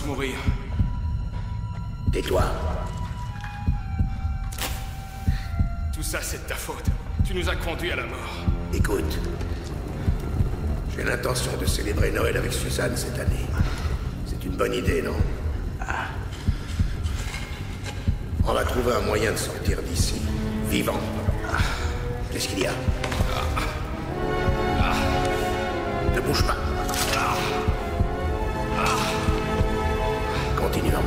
mourir. Tais-toi. Tout ça, c'est de ta faute. Tu nous as conduits à la mort. Écoute. J'ai l'intention de célébrer Noël avec Suzanne cette année. C'est une bonne idée, non? On va trouver un moyen de sortir d'ici. Vivant. Qu'est-ce qu'il y a? Ne bouge pas. Continuons.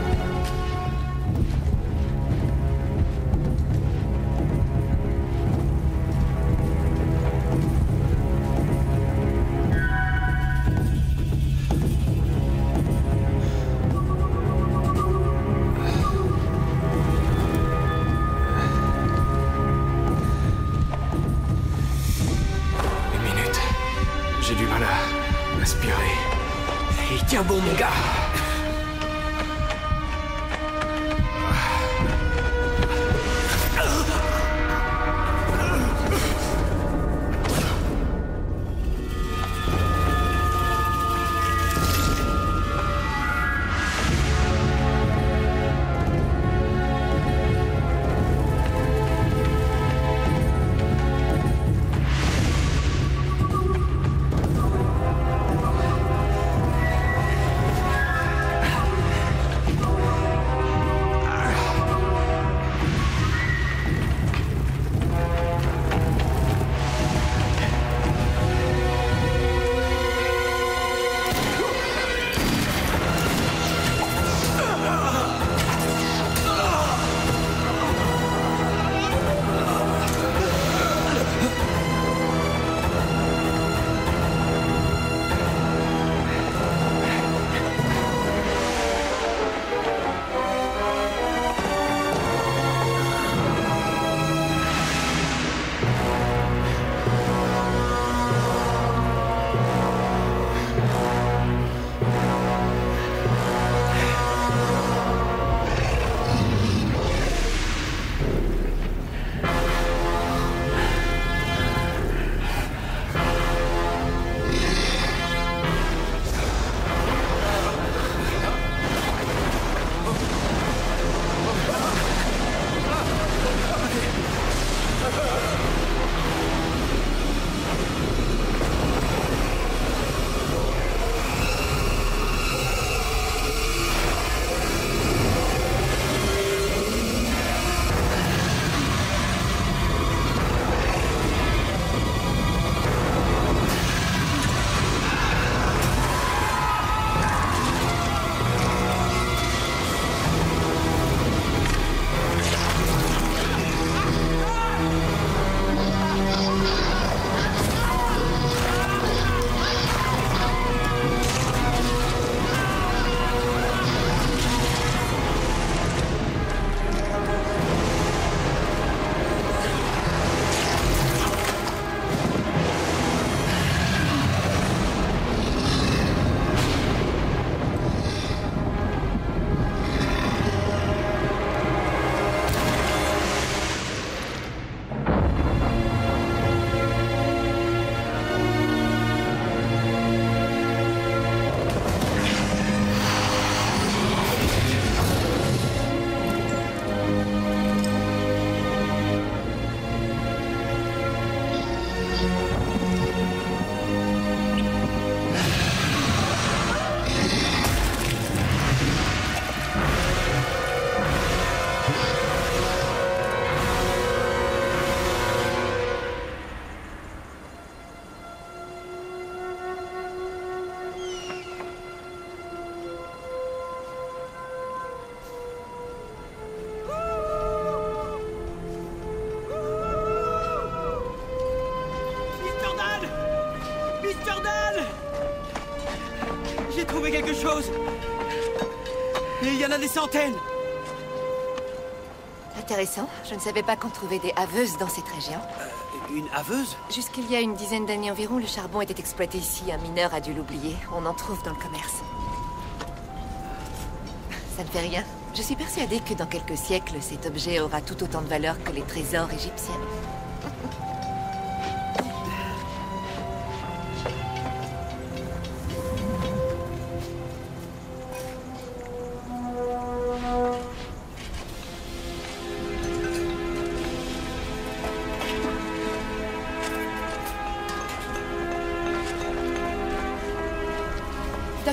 Tiens bon, mon gars. Quelque chose. Et il y en a des centaines. Intéressant. Je ne savais pas qu'on trouvait des haveuses dans cette région. Une haveuse? Jusqu'il y a une dizaine d'années environ, le charbon était exploité ici. Un mineur a dû l'oublier. On en trouve dans le commerce. Ça ne fait rien. Je suis persuadée que dans quelques siècles, cet objet aura tout autant de valeur que les trésors égyptiens.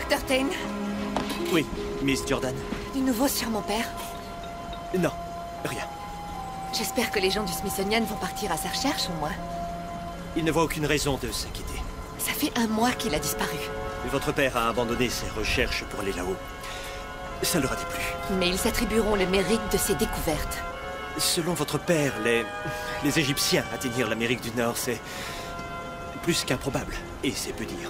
Docteur Tain, Oui, Miss Jordan. du nouveau sur mon père. Non, rien. J'espère que les gens du Smithsonian vont partir à sa recherche, au moins. Il ne voit aucune raison de s'inquiéter. Ça fait un mois qu'il a disparu. Votre père a abandonné ses recherches pour aller là-haut. Ça leur a déplu. Mais ils s'attribueront le mérite de ses découvertes. Selon votre père, les Égyptiens atteignirent l'Amérique du Nord, c'est plus qu'improbable. Et c'est peu dire.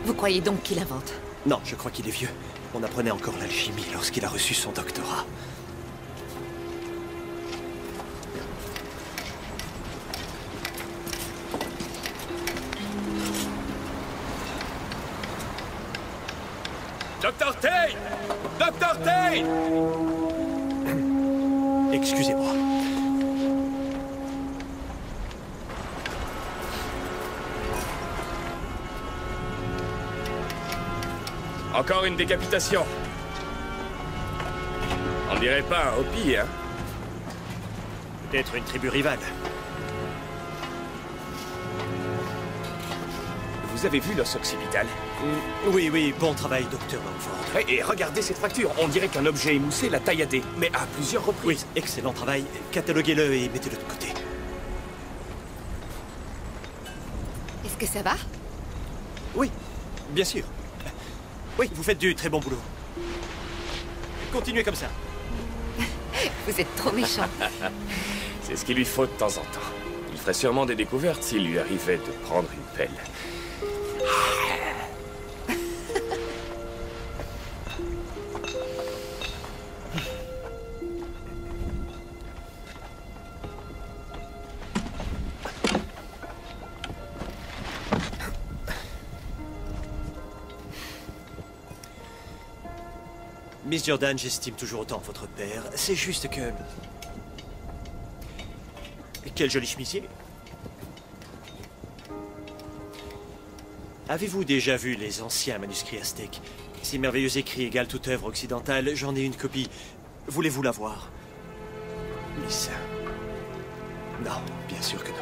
Vous croyez donc qu'il invente? Non, je crois qu'il est vieux. On apprenait encore l'alchimie lorsqu'il a reçu son doctorat. Docteur Tain! Docteur Tain! Excusez-moi. Encore une décapitation. On dirait pas un Hopi, hein? Peut-être une tribu rivale. Vous avez vu l'os occipital? Oui, oui, bon travail, docteur Langford. Et regardez cette fracture. On dirait qu'un objet émoussé l'a tailladé, mais à plusieurs Oui, reprises. excellent travail. Cataloguez-le et mettez-le de côté. Est-ce que ça va? Oui, bien sûr. Oui, vous faites du très bon boulot. Continuez comme ça. Vous êtes trop méchant. C'est ce qu'il lui faut de temps en temps. Il ferait sûrement des découvertes s'il lui arrivait de prendre une pelle. Miss Jordan, j'estime toujours autant votre père. C'est juste que... Quel joli chemisier. Avez-vous déjà vu les anciens manuscrits aztèques? Ces merveilleux écrits égalent toute œuvre occidentale. J'en ai une copie. Voulez-vous la voir? Miss... Non, bien sûr que non.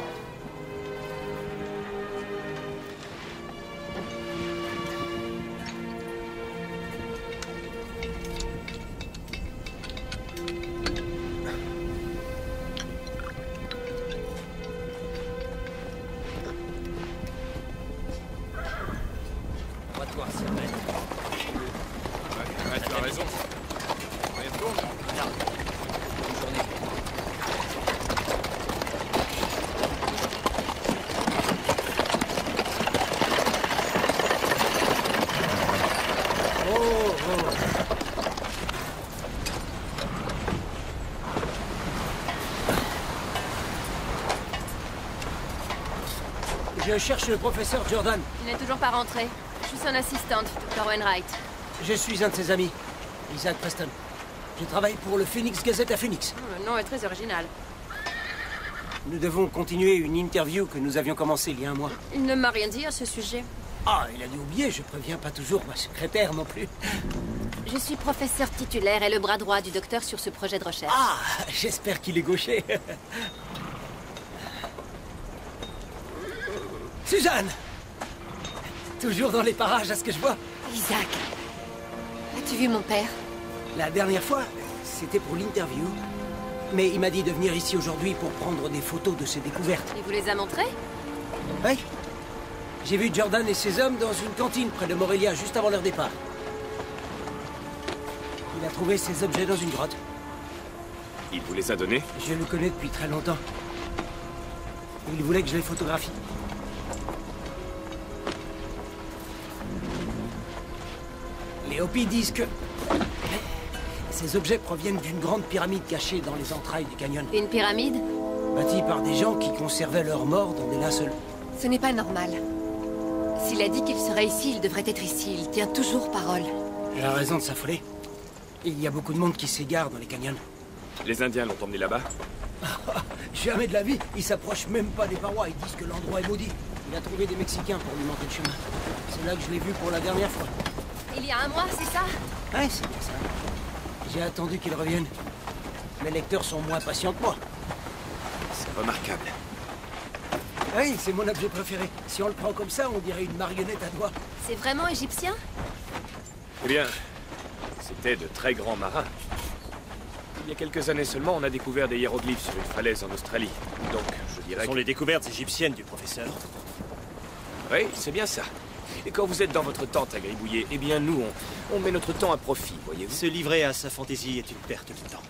Tu as raison. On y retourne. Je cherche le professeur Jordan. Il n'est toujours pas rentré. Je suis son assistante, Dr. Wainwright. Je suis un de ses amis, Isaac Preston. Je travaille pour le Phoenix Gazette à Phoenix. Le nom est très original. Nous devons continuer une interview que nous avions commencée il y a un mois. Il ne m'a rien dit à ce sujet. Ah, il a dû oublier, je préviens pas toujours ma secrétaire non plus. Je suis professeur titulaire et le bras droit du docteur sur ce projet de recherche. Ah, j'espère qu'il est gaucher. Suzanne! Toujours dans les parages à ce que je vois. Isaac, as-tu vu mon père? La dernière fois, c'était pour l'interview. Mais il m'a dit de venir ici aujourd'hui pour prendre des photos de ses découvertes. Il vous les a montrés? Oui. J'ai vu Jordan et ses hommes dans une cantine près de Morelia juste avant leur départ. Il a trouvé ces objets dans une grotte. Il vous les a donnés? Je le connais depuis très longtemps. Il voulait que je les photographie. Les Hopis disent que... ces objets proviennent d'une grande pyramide cachée dans les entrailles du canyon. Une pyramide? Bâtie par des gens qui conservaient leurs morts dans des linceuls. Ce n'est pas normal. S'il a dit qu'il serait ici, il devrait être ici. Il tient toujours parole. Il a raison de s'affoler. Il y a beaucoup de monde qui s'égare dans les canyons. Les Indiens l'ont emmené là-bas? Jamais de la vie. Ils s'approchent même pas des parois. Ils disent que l'endroit est maudit. Il a trouvé des Mexicains pour lui montrer le chemin. C'est là que je l'ai vu pour la dernière fois. Il y a un mois, c'est ça? Ouais, c'est bien ça. J'ai attendu qu'il revienne. Mes lecteurs sont moins patients que moi. C'est remarquable. Oui, c'est mon objet préféré. Si on le prend comme ça, on dirait une marionnette à doigts. C'est vraiment égyptien? Eh bien, c'était de très grands marins. Il y a quelques années seulement, on a découvert des hiéroglyphes sur une falaise en Australie. Donc, je dirais Ce sont les découvertes égyptiennes du professeur. Oui, c'est bien ça. Et quand vous êtes dans votre tente à gribouiller, eh bien nous, on met notre temps à profit, voyez-vous. Se livrer à sa fantaisie est une perte de temps.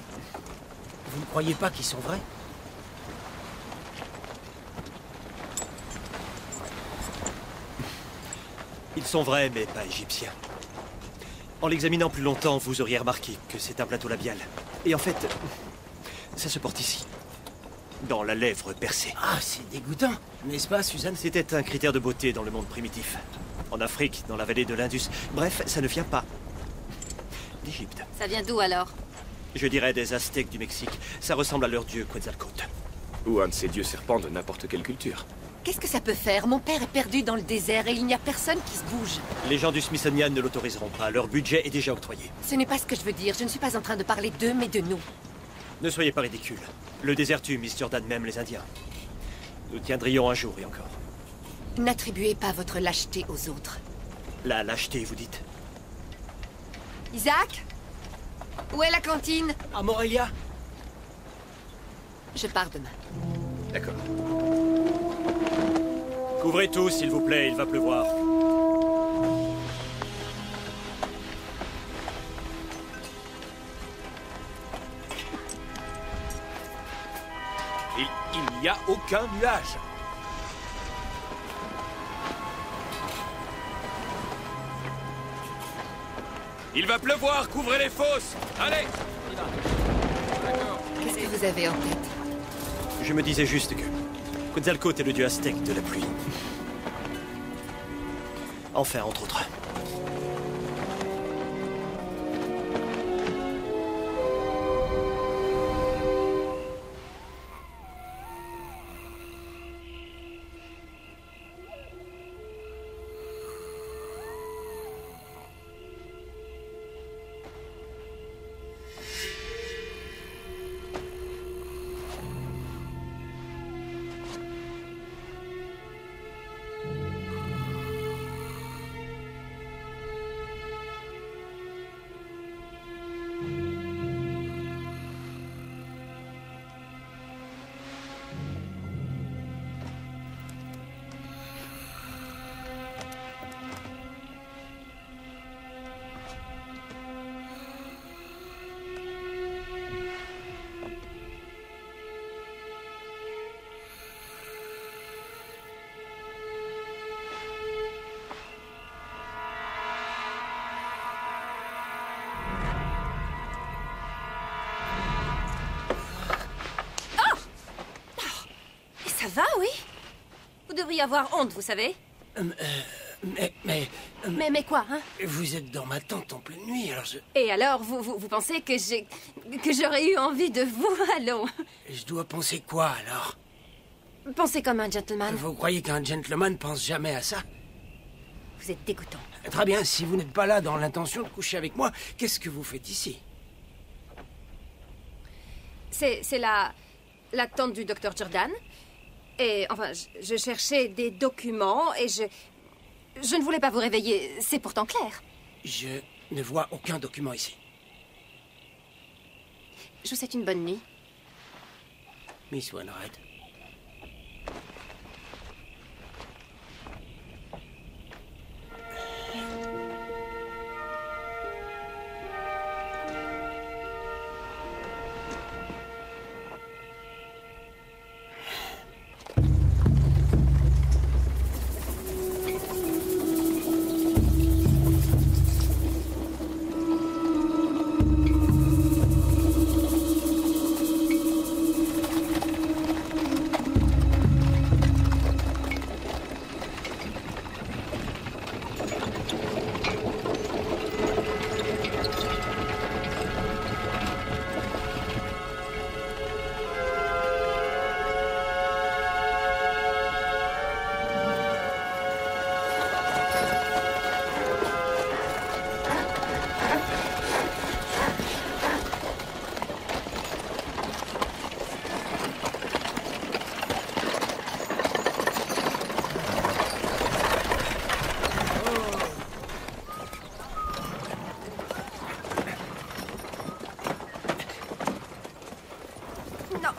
Vous ne croyez pas qu'ils sont vrais? Ils sont vrais, mais pas égyptiens. En l'examinant plus longtemps, vous auriez remarqué que c'est un plateau labial. Et en fait, ça se porte ici. Dans la lèvre percée. Ah, c'est dégoûtant, n'est-ce pas, Suzanne? C'était un critère de beauté dans le monde primitif. En Afrique, dans la vallée de l'Indus. Bref, ça ne vient pas d'Égypte. Ça vient d'où alors? Je dirais des Aztèques du Mexique. Ça ressemble à leur dieu Quetzalcoatl. Ou un de ces dieux serpents de n'importe quelle culture. Qu'est-ce que ça peut faire? Mon père est perdu dans le désert et il n'y a personne qui se bouge. Les gens du Smithsonian ne l'autoriseront pas. Leur budget est déjà octroyé. Ce n'est pas ce que je veux dire. Je ne suis pas en train de parler d'eux, mais de nous. Ne soyez pas ridicule. Le désert tue Miss Jordan, même les Indiens. Nous tiendrions un jour et encore. N'attribuez pas votre lâcheté aux autres. La lâcheté, vous dites? Isaac? Où est la cantine? À Morelia? Je pars demain. D'accord. Couvrez tout, s'il vous plaît, il va pleuvoir. Il n'y a aucun nuage. Il va pleuvoir, couvrez les fosses. Allez. Qu'est-ce que vous avez en tête? Je me disais juste que Quetzalcoatl est le dieu aztèque de la pluie. Enfin, entre autres. Ça va, oui? Vous devriez avoir honte, vous savez. Mais quoi, hein? Vous êtes dans ma tente en pleine nuit, alors je... Et alors, vous pensez que j'aurais eu envie de vous? Allons. Je dois penser quoi, alors? Pensez comme un gentleman. Vous croyez qu'un gentleman pense jamais à ça? Vous êtes dégoûtant. Très bien, si vous n'êtes pas là dans l'intention de coucher avec moi, qu'est-ce que vous faites ici? C'est la tante du docteur Jordan. Et enfin, je cherchais des documents et je ne voulais pas vous réveiller. C'est pourtant clair. Je ne vois aucun document ici. Je vous souhaite une bonne nuit. Miss Wainwright.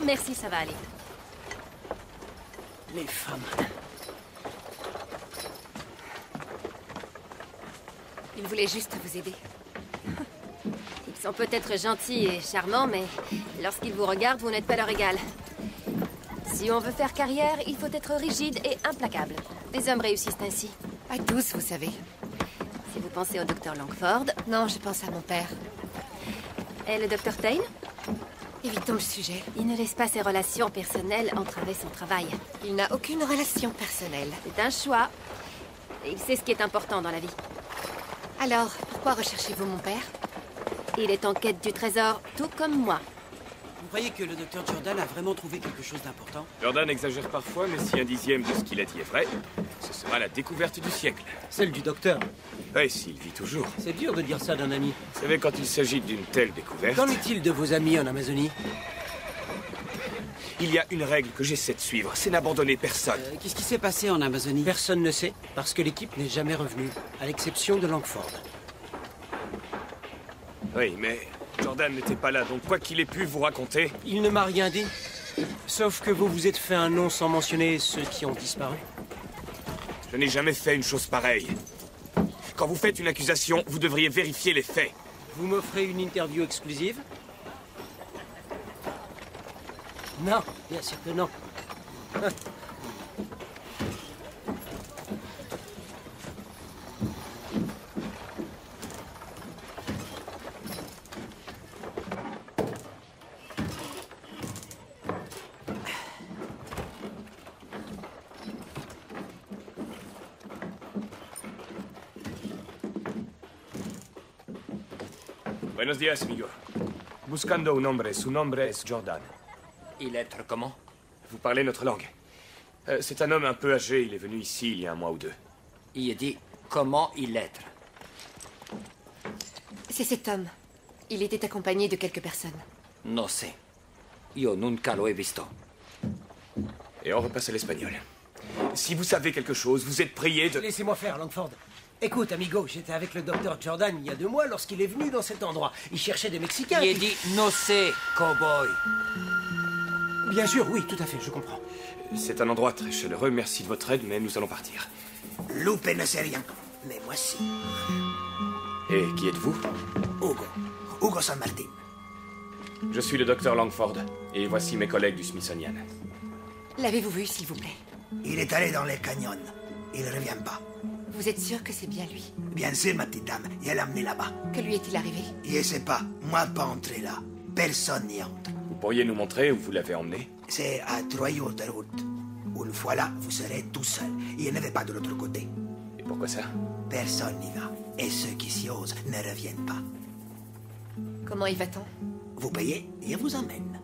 Merci, ça va aller. Les femmes. Ils voulaient juste vous aider. Ils sont peut-être gentils et charmants, mais lorsqu'ils vous regardent, vous n'êtes pas leur égal. Si on veut faire carrière, il faut être rigide et implacable. Les hommes réussissent ainsi. Pas tous, vous savez. Si vous pensez au docteur Langford... Non, je pense à mon père. Et le docteur Tain? Évitons le sujet. Il ne laisse pas ses relations personnelles entraver son travail. Il n'a aucune relation personnelle. C'est un choix. Et il sait ce qui est important dans la vie. Alors, pourquoi recherchez-vous mon père? Il est en quête du trésor, tout comme moi. Vous croyez que le docteur Jordan a vraiment trouvé quelque chose d'important? Jordan exagère parfois, mais si 1/10 de ce qu'il a dit est vrai, ce sera la découverte du siècle. Celle du docteur. Ouais, s'il vit toujours. C'est dur de dire ça d'un ami. Vous savez, quand il s'agit d'une telle découverte... Qu'en est-il de vos amis en Amazonie? Il y a une règle que j'essaie de suivre, c'est n'abandonner personne. Qu'est-ce qui s'est passé en Amazonie? Personne ne sait, parce que l'équipe n'est jamais revenue, à l'exception de Langford. Oui, mais Jordan n'était pas là, donc quoi qu'il ait pu vous raconter... Il ne m'a rien dit. Sauf que vous vous êtes fait un nom sans mentionner ceux qui ont disparu. Je n'ai jamais fait une chose pareille. Quand vous faites une accusation, vous devriez vérifier les faits. Vous m'offrez une interview exclusive? Non, bien sûr que non. Buenos días, amigo. Buscando un hombre, su nombre es Jordan. Il être comment? Vous parlez notre langue. C'est un homme un peu âgé, il est venu ici il y a un mois ou deux. Il dit comment il être. C'est cet homme. Il était accompagné de quelques personnes. No sé. Yo nunca lo he visto. Et on repasse à l'espagnol. Si vous savez quelque chose, vous êtes prié de... Laissez-moi faire, Langford. Écoute, amigo, j'étais avec le docteur Jordan il y a 2 mois lorsqu'il est venu dans cet endroit. Il cherchait des Mexicains. Il dit no sé, cowboy. Bien sûr, oui, tout à fait, je comprends. C'est un endroit très chaleureux, merci de votre aide, mais nous allons partir. Lupe ne sait rien, mais moi si. Et qui êtes-vous? Hugo. Hugo San Martin. Je suis le docteur Langford, et voici mes collègues du Smithsonian. L'avez-vous vu, s'il vous plaît? Il est allé dans les canyons. Il ne revient pas. Vous êtes sûr que c'est bien lui? Bien sûr, ma petite dame. Il l'a amené là-bas. Que lui est-il arrivé? Je ne sais pas. Moi, pas entrer là. Personne n'y entre. Vous pourriez nous montrer où vous l'avez emmené? C'est à 3 jours de route. Une fois là, vous serez tout seul. Il ne va pas de l'autre côté. Et pourquoi ça? Personne n'y va. Et ceux qui s'y osent ne reviennent pas. Comment y va-t-on? Vous payez, je vous emmène.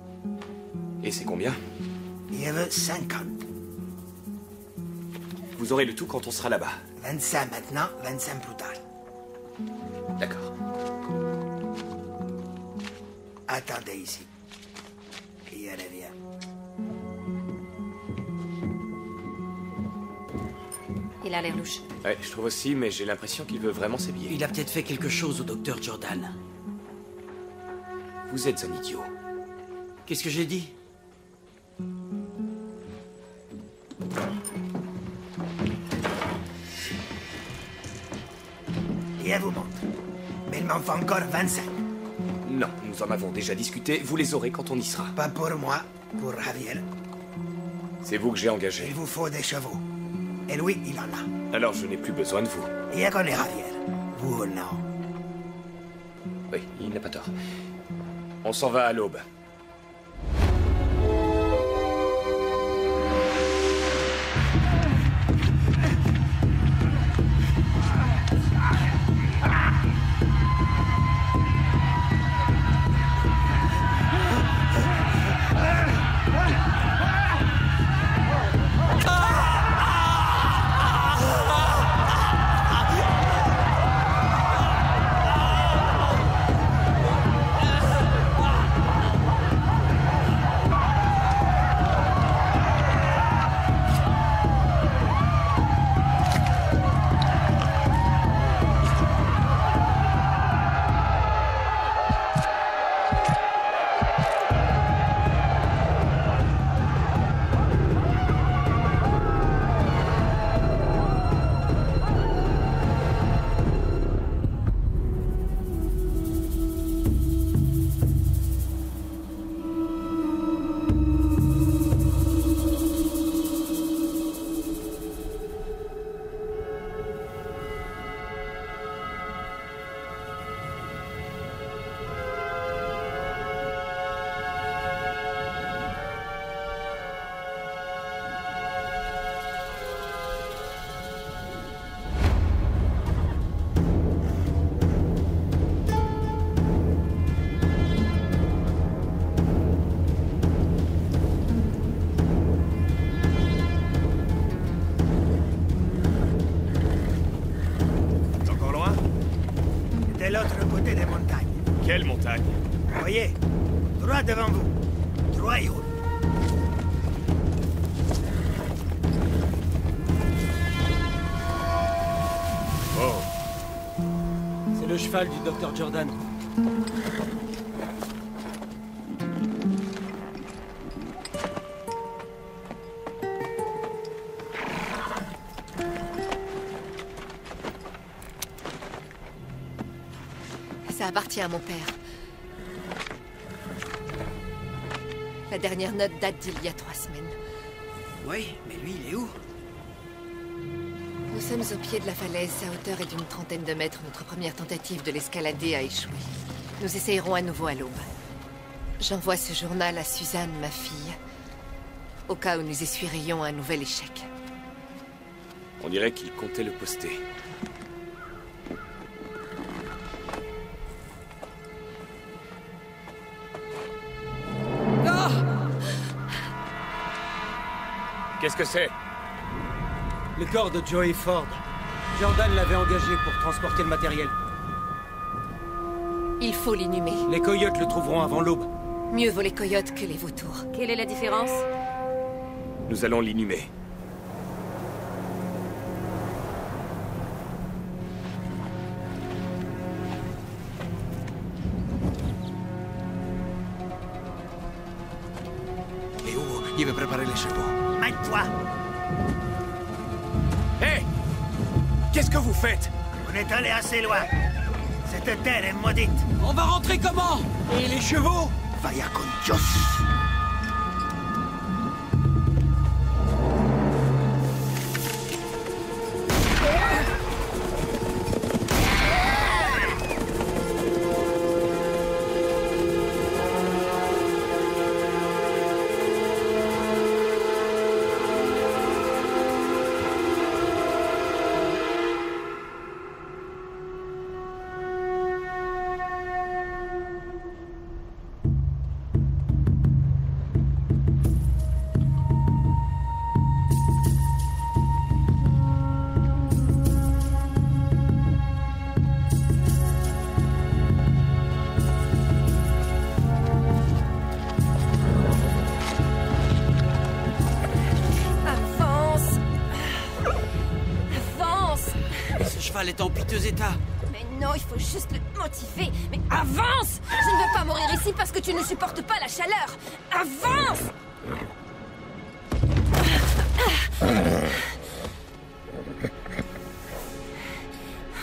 Et c'est combien? Je veux 50. Vous aurez le tout quand on sera là-bas. 25 maintenant, 25 plus tard. D'accord. Attendez ici. Je reviens. Il a l'air louche. Ouais, je trouve aussi, mais j'ai l'impression qu'il veut vraiment ses billets. Il a peut-être fait quelque chose au docteur Jordan. Vous êtes un idiot. Qu'est-ce que j'ai dit? Je vous montre. Mais il m'en faut encore 25. Non, nous en avons déjà discuté, vous les aurez quand on y sera. Pas pour moi, pour Javier. C'est vous que j'ai engagé. Il vous faut des chevaux. Et lui, il en a. Alors je n'ai plus besoin de vous. Je connais Javier. Vous, non. Oui, il n'a pas tort. On s'en va à l'aube. montagne. Voyez, droit devant vous. Droit et haut. Oh, C'est le cheval du docteur Jordan. Ça appartient à mon père. La dernière note date d'il y a 3 semaines. Oui, mais lui, il est où? Nous sommes au pied de la falaise. Sa hauteur est d'une 30aine de mètres. Notre première tentative de l'escalader a échoué. Nous essayerons à nouveau à l'aube. J'envoie ce journal à Suzanne, ma fille, au cas où nous essuierions un nouvel échec. on dirait qu'il comptait le poster. Qu'est-ce que c'est? Le corps de Joey Ford. Jordan l'avait engagé pour transporter le matériel. Il faut l'inhumer. Les coyotes le trouveront avant l'aube. Mieux vaut les coyotes que les vautours. Quelle est la différence? Nous allons l'inhumer. Et Hugo, il veut préparer les chevaux. Mets-toi. Hé! Qu'est-ce que vous faites? On est allé assez loin. Cette terre est maudite. On va rentrer comment? Et les chevaux? Vaya con Dios. Elle est en piteux état. Mais non, il faut juste le motiver. Mais avance! Je ne veux pas mourir ici parce que tu ne supportes pas la chaleur. Avance!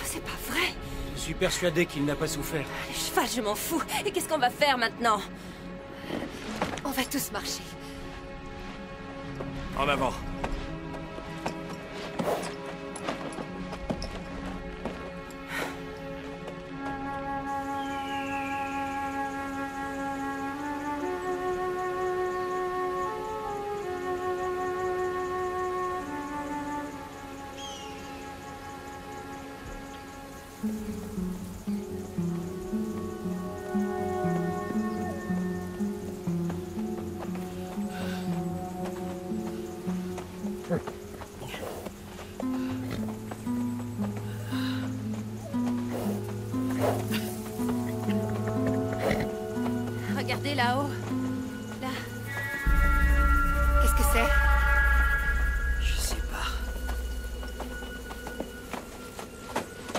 C'est pas vrai. Je suis persuadé qu'il n'a pas souffert. Le cheval, je m'en fous. Et qu'est-ce qu'on va faire maintenant? On va tous marcher. En avant. Regardez là-haut. Là. Qu'est-ce que c'est? Je sais pas.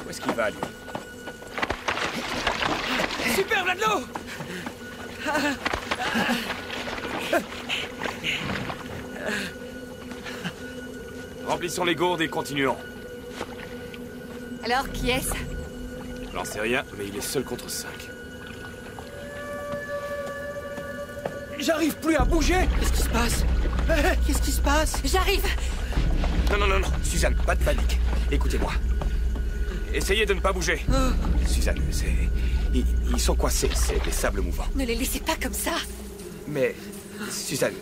Où est-ce qu'il va, lui? Super, Vladlo! Remplissons les gourdes et continuons. Alors, qui est-ce? J'en sais rien, mais il est seul contre 5. J'arrive plus à bouger! Qu'est-ce qui se passe? Qu'est-ce qui se passe? J'arrive! Non, non, non, non, Suzanne, pas de panique. Écoutez-moi. Essayez de ne pas bouger. Suzanne, c'est... Ils sont coincés, c'est des sables mouvants. Ne les laissez pas comme ça! Mais... Suzanne...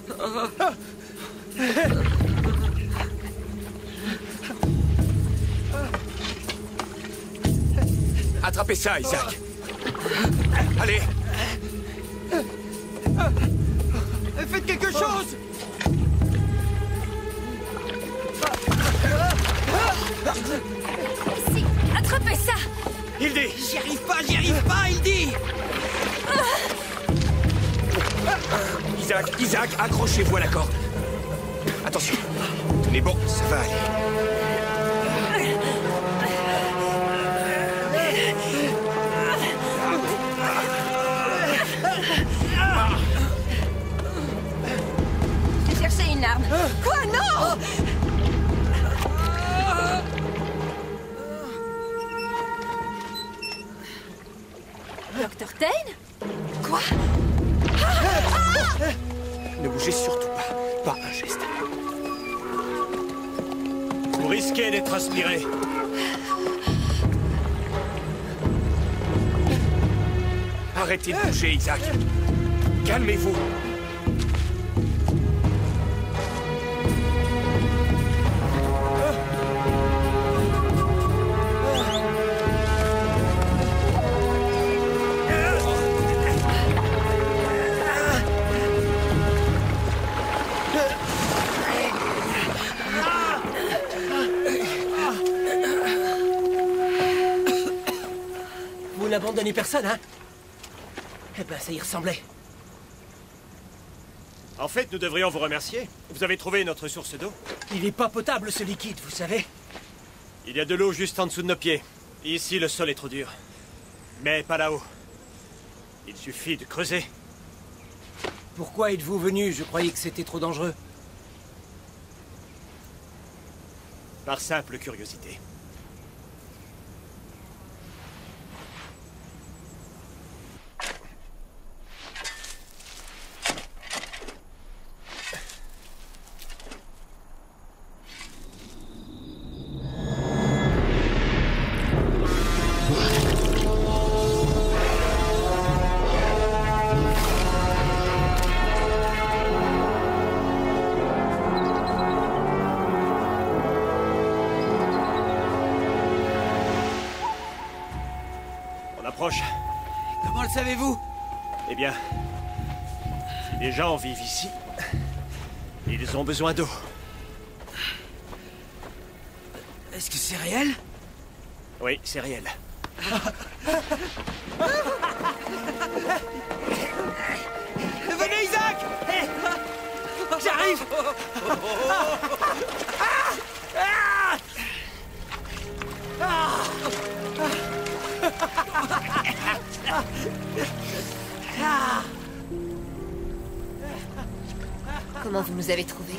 Attrapez ça, Isaac. Allez. Faites quelque chose! Si, attrapez ça! Hildy! J'y arrive pas, il dit! Isaac, accrochez-vous à la corde. Attention. Tenez bon, ça va aller. J'ai cherché une arme. Quoi? Non! Dr. Tane? Quoi? Ne bougez surtout pas. Pas un geste. Vous risquez d'être aspiré. Arrêtez de bouger, Isaac. Calmez-vous. Vous n'abandonnez personne, hein? Eh ben, ça y ressemblait. En fait, nous devrions vous remercier. Vous avez trouvé notre source d'eau. Il est pas potable, ce liquide, vous savez. Il y a de l'eau juste en dessous de nos pieds. Ici, le sol est trop dur. Mais pas là-haut. Il suffit de creuser. Pourquoi êtes-vous venu? Je croyais que c'était trop dangereux. Par simple curiosité. Comment le savez-vous? Eh bien, si les gens vivent ici, ils ont besoin d'eau. Est-ce que c'est réel? Oui, c'est réel. Venez, Isaac! J'arrive! Comment vous nous avez trouvés?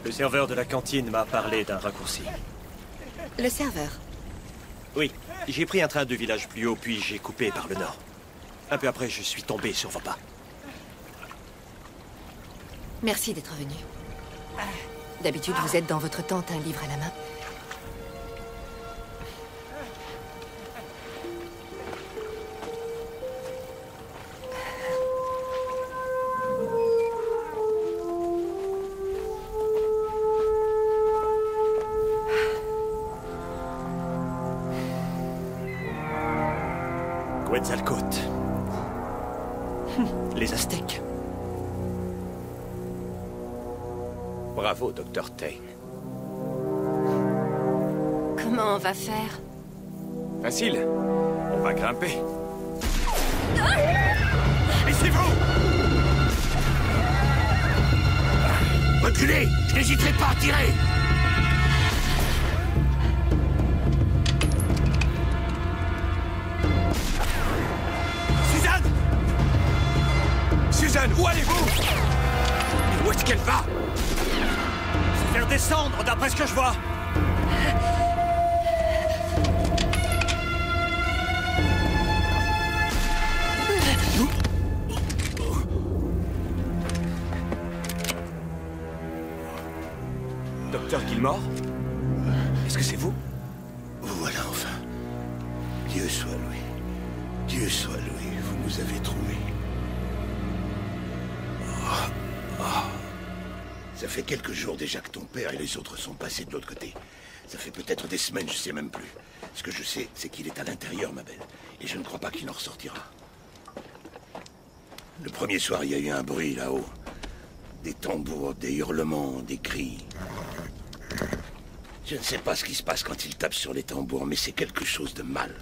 Le serveur de la cantine m'a parlé d'un raccourci. Le serveur? Oui, j'ai pris un train de village plus haut, puis j'ai coupé par le nord. Un peu après, je suis tombé sur vos pas. Merci d'être venu. D'habitude, vous êtes dans votre tente, un livre à la main. Quetzalcoatl. Les Aztèques. Bravo, Dr. Tane. Comment on va faire? Facile. On va grimper. Laissez-vous! Reculez! Je n'hésiterai pas à tirer! Suzanne, où allez-vous? Mais où est-ce qu'elle va? Se faire descendre, d'après ce que je vois. Docteur Gilmore? Est-ce que c'est vous? Vous voilà enfin. Dieu soit loué. Dieu soit loué. Vous nous avez trouvés. Ça fait quelques jours déjà que ton père et les autres sont passés de l'autre côté. Ça fait peut-être des semaines, je sais même plus. Ce que je sais, c'est qu'il est à l'intérieur, ma belle. Et je ne crois pas qu'il en ressortira. Le premier soir, il y a eu un bruit là-haut. Des tambours, des hurlements, des cris. Je ne sais pas ce qui se passe quand ils tapent sur les tambours, mais c'est quelque chose de mal.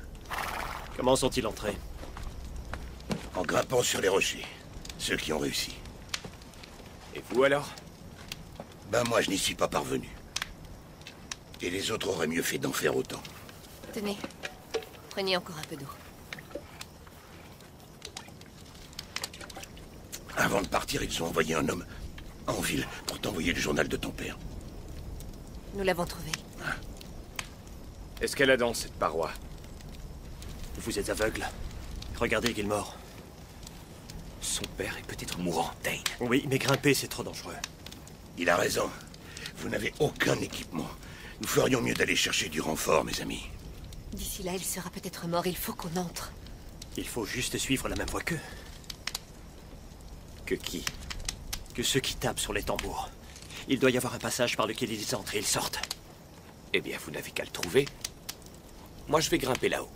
Comment sont-ils entrés? En grimpant sur les rochers. Ceux qui ont réussi. Et vous alors? Ben moi, je n'y suis pas parvenu. Et les autres auraient mieux fait d'en faire autant. Tenez, prenez encore un peu d'eau. Avant de partir, ils ont envoyé un homme en ville pour t'envoyer le journal de ton père. Nous l'avons trouvé. Est-ce qu'elle a dans cette paroi? Vous êtes aveugle. Regardez Gilmore. Son père est peut-être mourant, Dane. Oui, mais grimper, c'est trop dangereux. Il a raison. Vous n'avez aucun équipement. Nous ferions mieux d'aller chercher du renfort, mes amis. D'ici là, il sera peut-être mort. Il faut qu'on entre. Il faut juste suivre la même voie qu'eux. Que qui? Que ceux qui tapent sur les tambours. Il doit y avoir un passage par lequel ils entrent et ils sortent. Eh bien, vous n'avez qu'à le trouver. Moi, je vais grimper là-haut.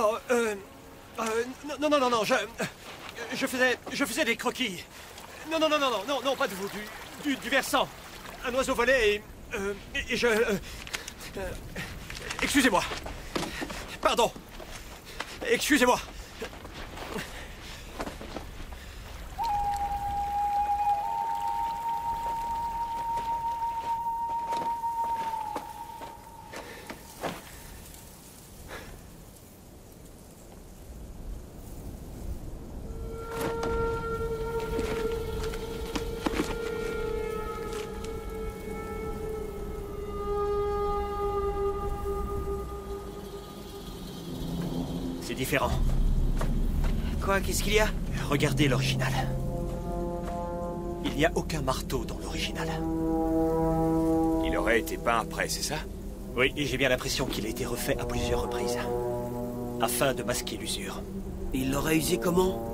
Oh, non, je faisais des croquis. Non, pas de vous, du versant. Un oiseau volait et je... excusez-moi. Pardon. Excusez-moi. C'est différent. Quoi? Qu'est-ce qu'il y a? Regardez l'original. Il n'y a aucun marteau dans l'original. Il aurait été peint après, c'est ça? Oui, et j'ai bien l'impression qu'il a été refait à plusieurs reprises. Afin de masquer l'usure. Il l'aurait usé comment?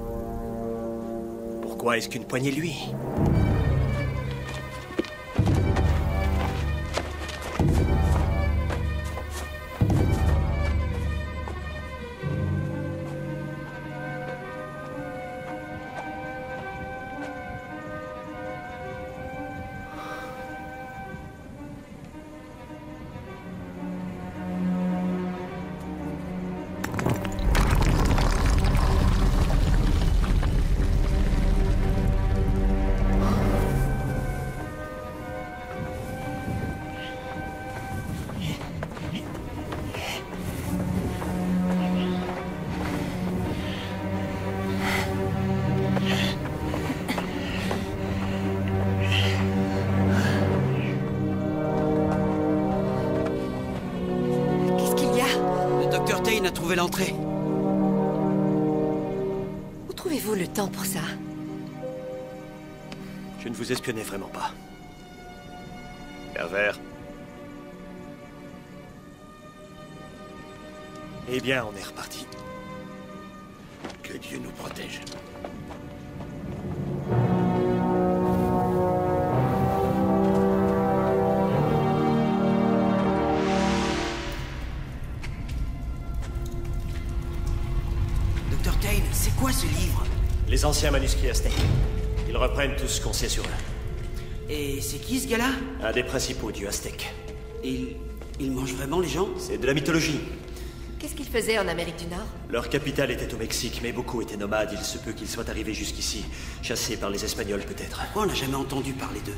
Pourquoi est-ce qu'une poignée lui? A trouvé l'entrée. Où trouvez-vous le temps pour ça? Je ne vous espionnais vraiment pas. Pervers. Eh bien, on est reparti. Que Dieu nous protège. Fontaine, c'est quoi ce livre? Les anciens manuscrits aztèques. Ils reprennent tout ce qu'on sait sur eux. Et c'est qui ce gars-là? Un des principaux dieux aztèques. Il mange vraiment les gens? C'est de la mythologie. Qu'est-ce qu'ils faisaient en Amérique du Nord? Leur capitale était au Mexique, mais beaucoup étaient nomades. Il se peut qu'ils soient arrivés jusqu'ici, chassés par les Espagnols peut-être. Pourquoi on n'a jamais entendu parler d'eux?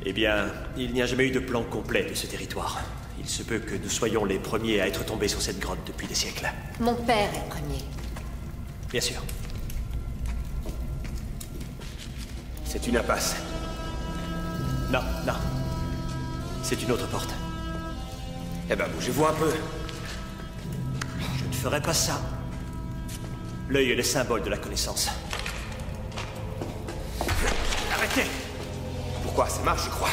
Eh bien, il n'y a jamais eu de plan complet de ce territoire. Il se peut que nous soyons les premiers à être tombés sur cette grotte depuis des siècles. Mon père est le premier. Bien sûr. C'est une impasse. Non, non. C'est une autre porte. Eh ben, bougez-vous un peu. Je ne ferai pas ça. L'œil est le symbole de la connaissance. Arrêtez! Pourquoi? Ça marche, je crois.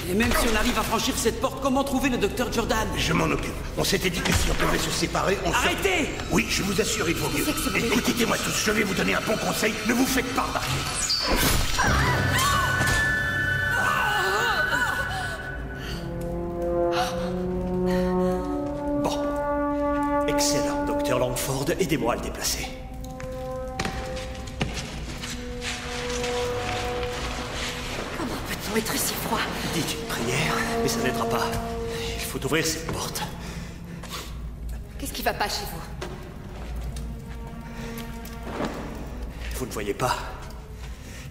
Et même si on arrive à franchir cette porte, comment trouver le docteur Jordan? Je m'en occupe. On s'était dit que si on devait se séparer, on Arrêtez! Oui, je vous assure, il vaut mieux. Écoutez-moi tous, je vais vous donner un bon conseil. Ne vous faites pas remarquer. Bon. Excellent, docteur Langford. Aidez-moi à le déplacer. Comment peut-on être si froid? Dites une prière, mais ça n'aidera pas. Il faut ouvrir cette porte. Qu'est-ce qui va pas chez vous? Vous ne voyez pas?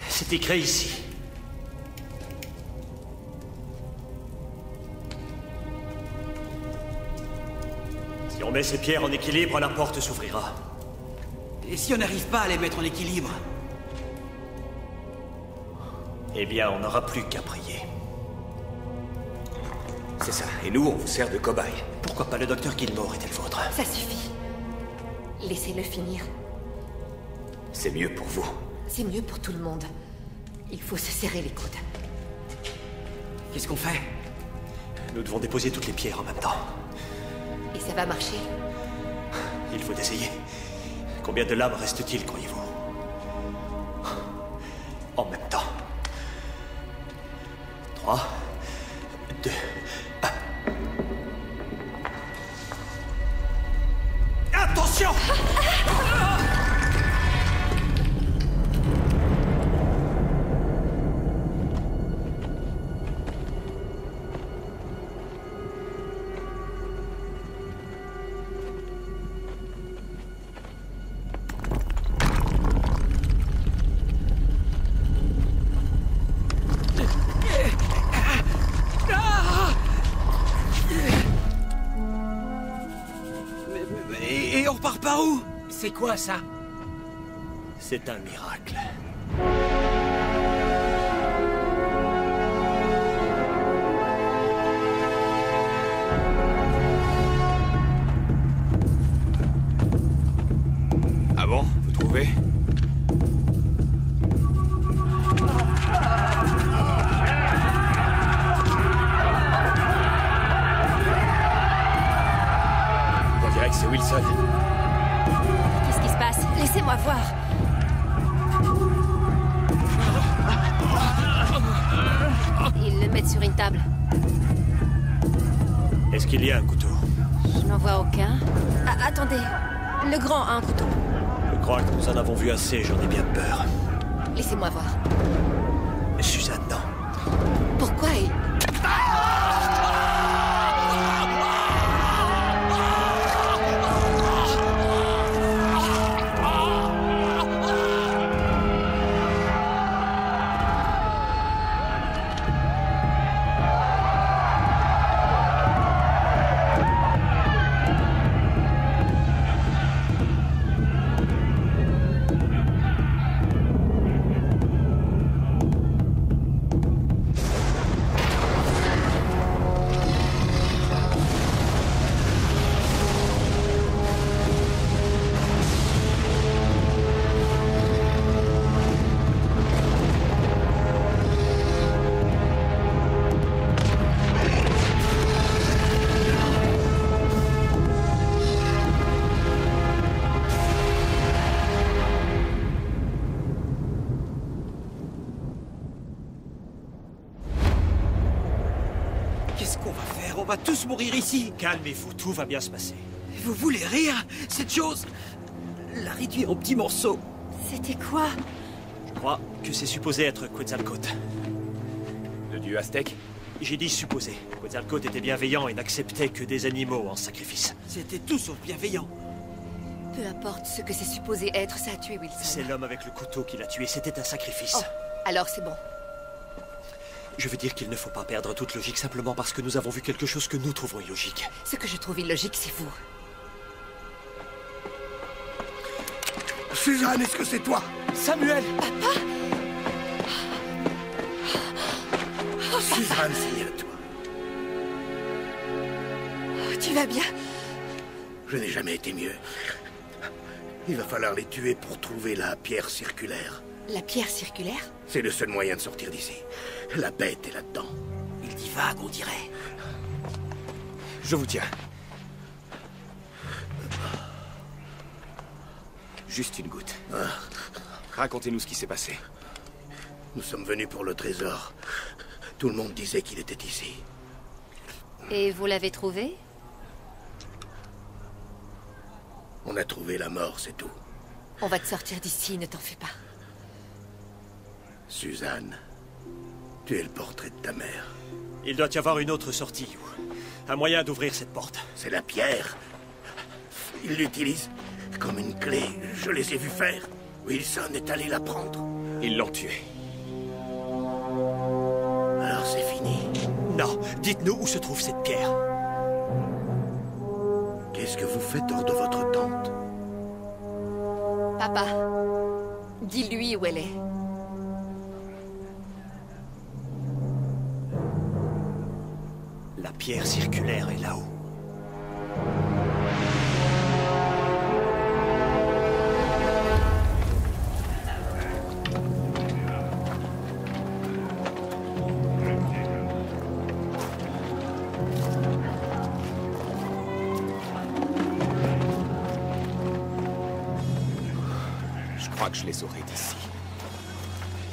C'est écrit ici. Si on met ces pierres en équilibre, la porte s'ouvrira. Et si on n'arrive pas à les mettre en équilibre? Eh bien, on n'aura plus qu'à prier. C'est ça. Et nous, on vous sert de cobaye. Pourquoi pas le docteur Gilmore était le vôtre? Ça suffit. Laissez-le finir. C'est mieux pour vous. C'est mieux pour tout le monde. Il faut se serrer les coudes. Qu'est-ce qu'on fait? Nous devons déposer toutes les pierres en même temps. Et ça va marcher? Il faut essayer. Combien de lames reste-t-il, croyez-vous? En même temps. 3, 2, 1. Attention! Et on repart par où? C'est quoi ça? C'est un miracle. Ah bon? Vous trouvez? On dirait que c'est Wilson. Qu'est-ce qui se passe? Laissez-moi voir. Ils le mettent sur une table. Est-ce qu'il y a un couteau? Je n'en vois aucun. Ah, attendez. Le grand a un couteau. Je crois que nous en avons vu assez, j'en ai bien peur. Laissez-moi voir. Suzanne, non. Pourquoi il... Qu'est-ce qu'on va faire? On va tous mourir ici. Calmez-vous, tout va bien se passer. Vous voulez rire? Cette chose... l'a réduit en petits morceaux. C'était quoi? Je crois que c'est supposé être Quetzalcoatl. Le dieu aztèque? J'ai dit supposé. Quetzalcoatl était bienveillant et n'acceptait que des animaux en sacrifice. C'était tout sauf bienveillant. Peu importe ce que c'est supposé être, ça a tué Wilson. C'est l'homme avec le couteau qui l'a tué, c'était un sacrifice. Oh, alors c'est bon. Je veux dire qu'il ne faut pas perdre toute logique simplement parce que nous avons vu quelque chose que nous trouvons illogique. Ce que je trouve illogique, c'est vous. Suzanne, est-ce que c'est toi? Samuel! Suzanne, c'est bien toi. Tu vas bien? Je n'ai jamais été mieux. Il va falloir les tuer pour trouver la pierre circulaire. La pierre circulaire? C'est le seul moyen de sortir d'ici. La bête est là-dedans. Il divague, on dirait. Je vous tiens. Juste une goutte. Racontez-nous ce qui s'est passé. Nous sommes venus pour le trésor. Tout le monde disait qu'il était ici. Et vous l'avez trouvé? On a trouvé la mort, c'est tout. On va te sortir d'ici, ne t'en fais pas. Suzanne, tu es le portrait de ta mère. Il doit y avoir une autre sortie, ou un moyen d'ouvrir cette porte. C'est la pierre. Ils l'utilisent comme une clé. Je les ai vus faire. Wilson est allé la prendre. Ils l'ont tué. Alors c'est fini. Non, dites-nous où se trouve cette pierre. Qu'est-ce que vous faites hors de votre tente? Papa, dis-lui où elle est. La pierre circulaire est là-haut. Je crois que je les aurai d'ici.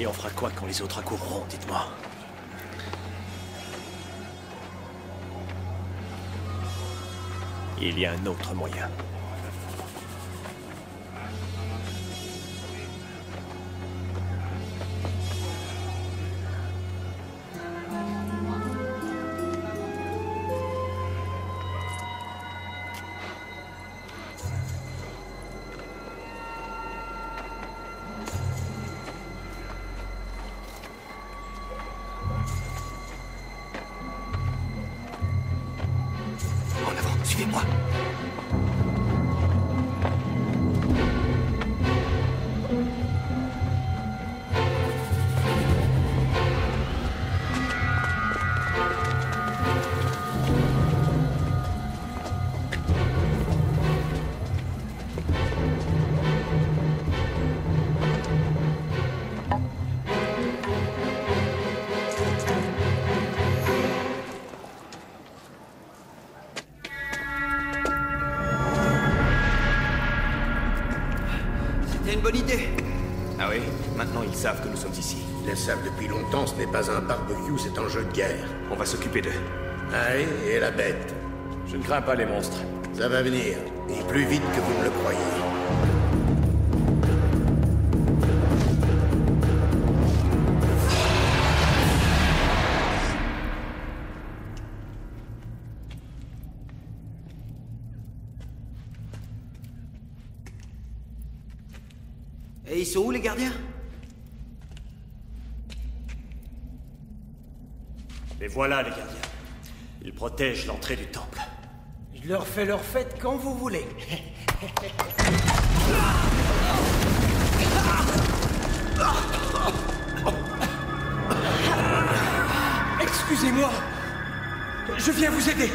Et on fera quoi quand les autres accourront, dites-moi? Il y a un autre moyen. En avant, suivez-moi. C'était une bonne idée. Ah oui? Maintenant, ils savent que nous sommes ici. Ils le savent depuis longtemps, ce n'est pas un barbecue, c'est un jeu de guerre. On va s'occuper d'eux. Ah oui, et la bête? Je ne crains pas les monstres. Ça va venir, et plus vite que vous ne le croyez. Et ils sont où, les gardiens? Et voilà les gardiens. Ils protègent l'entrée du temple. Je leur fais leur fête quand vous voulez. Excusez-moi. Je viens vous aider.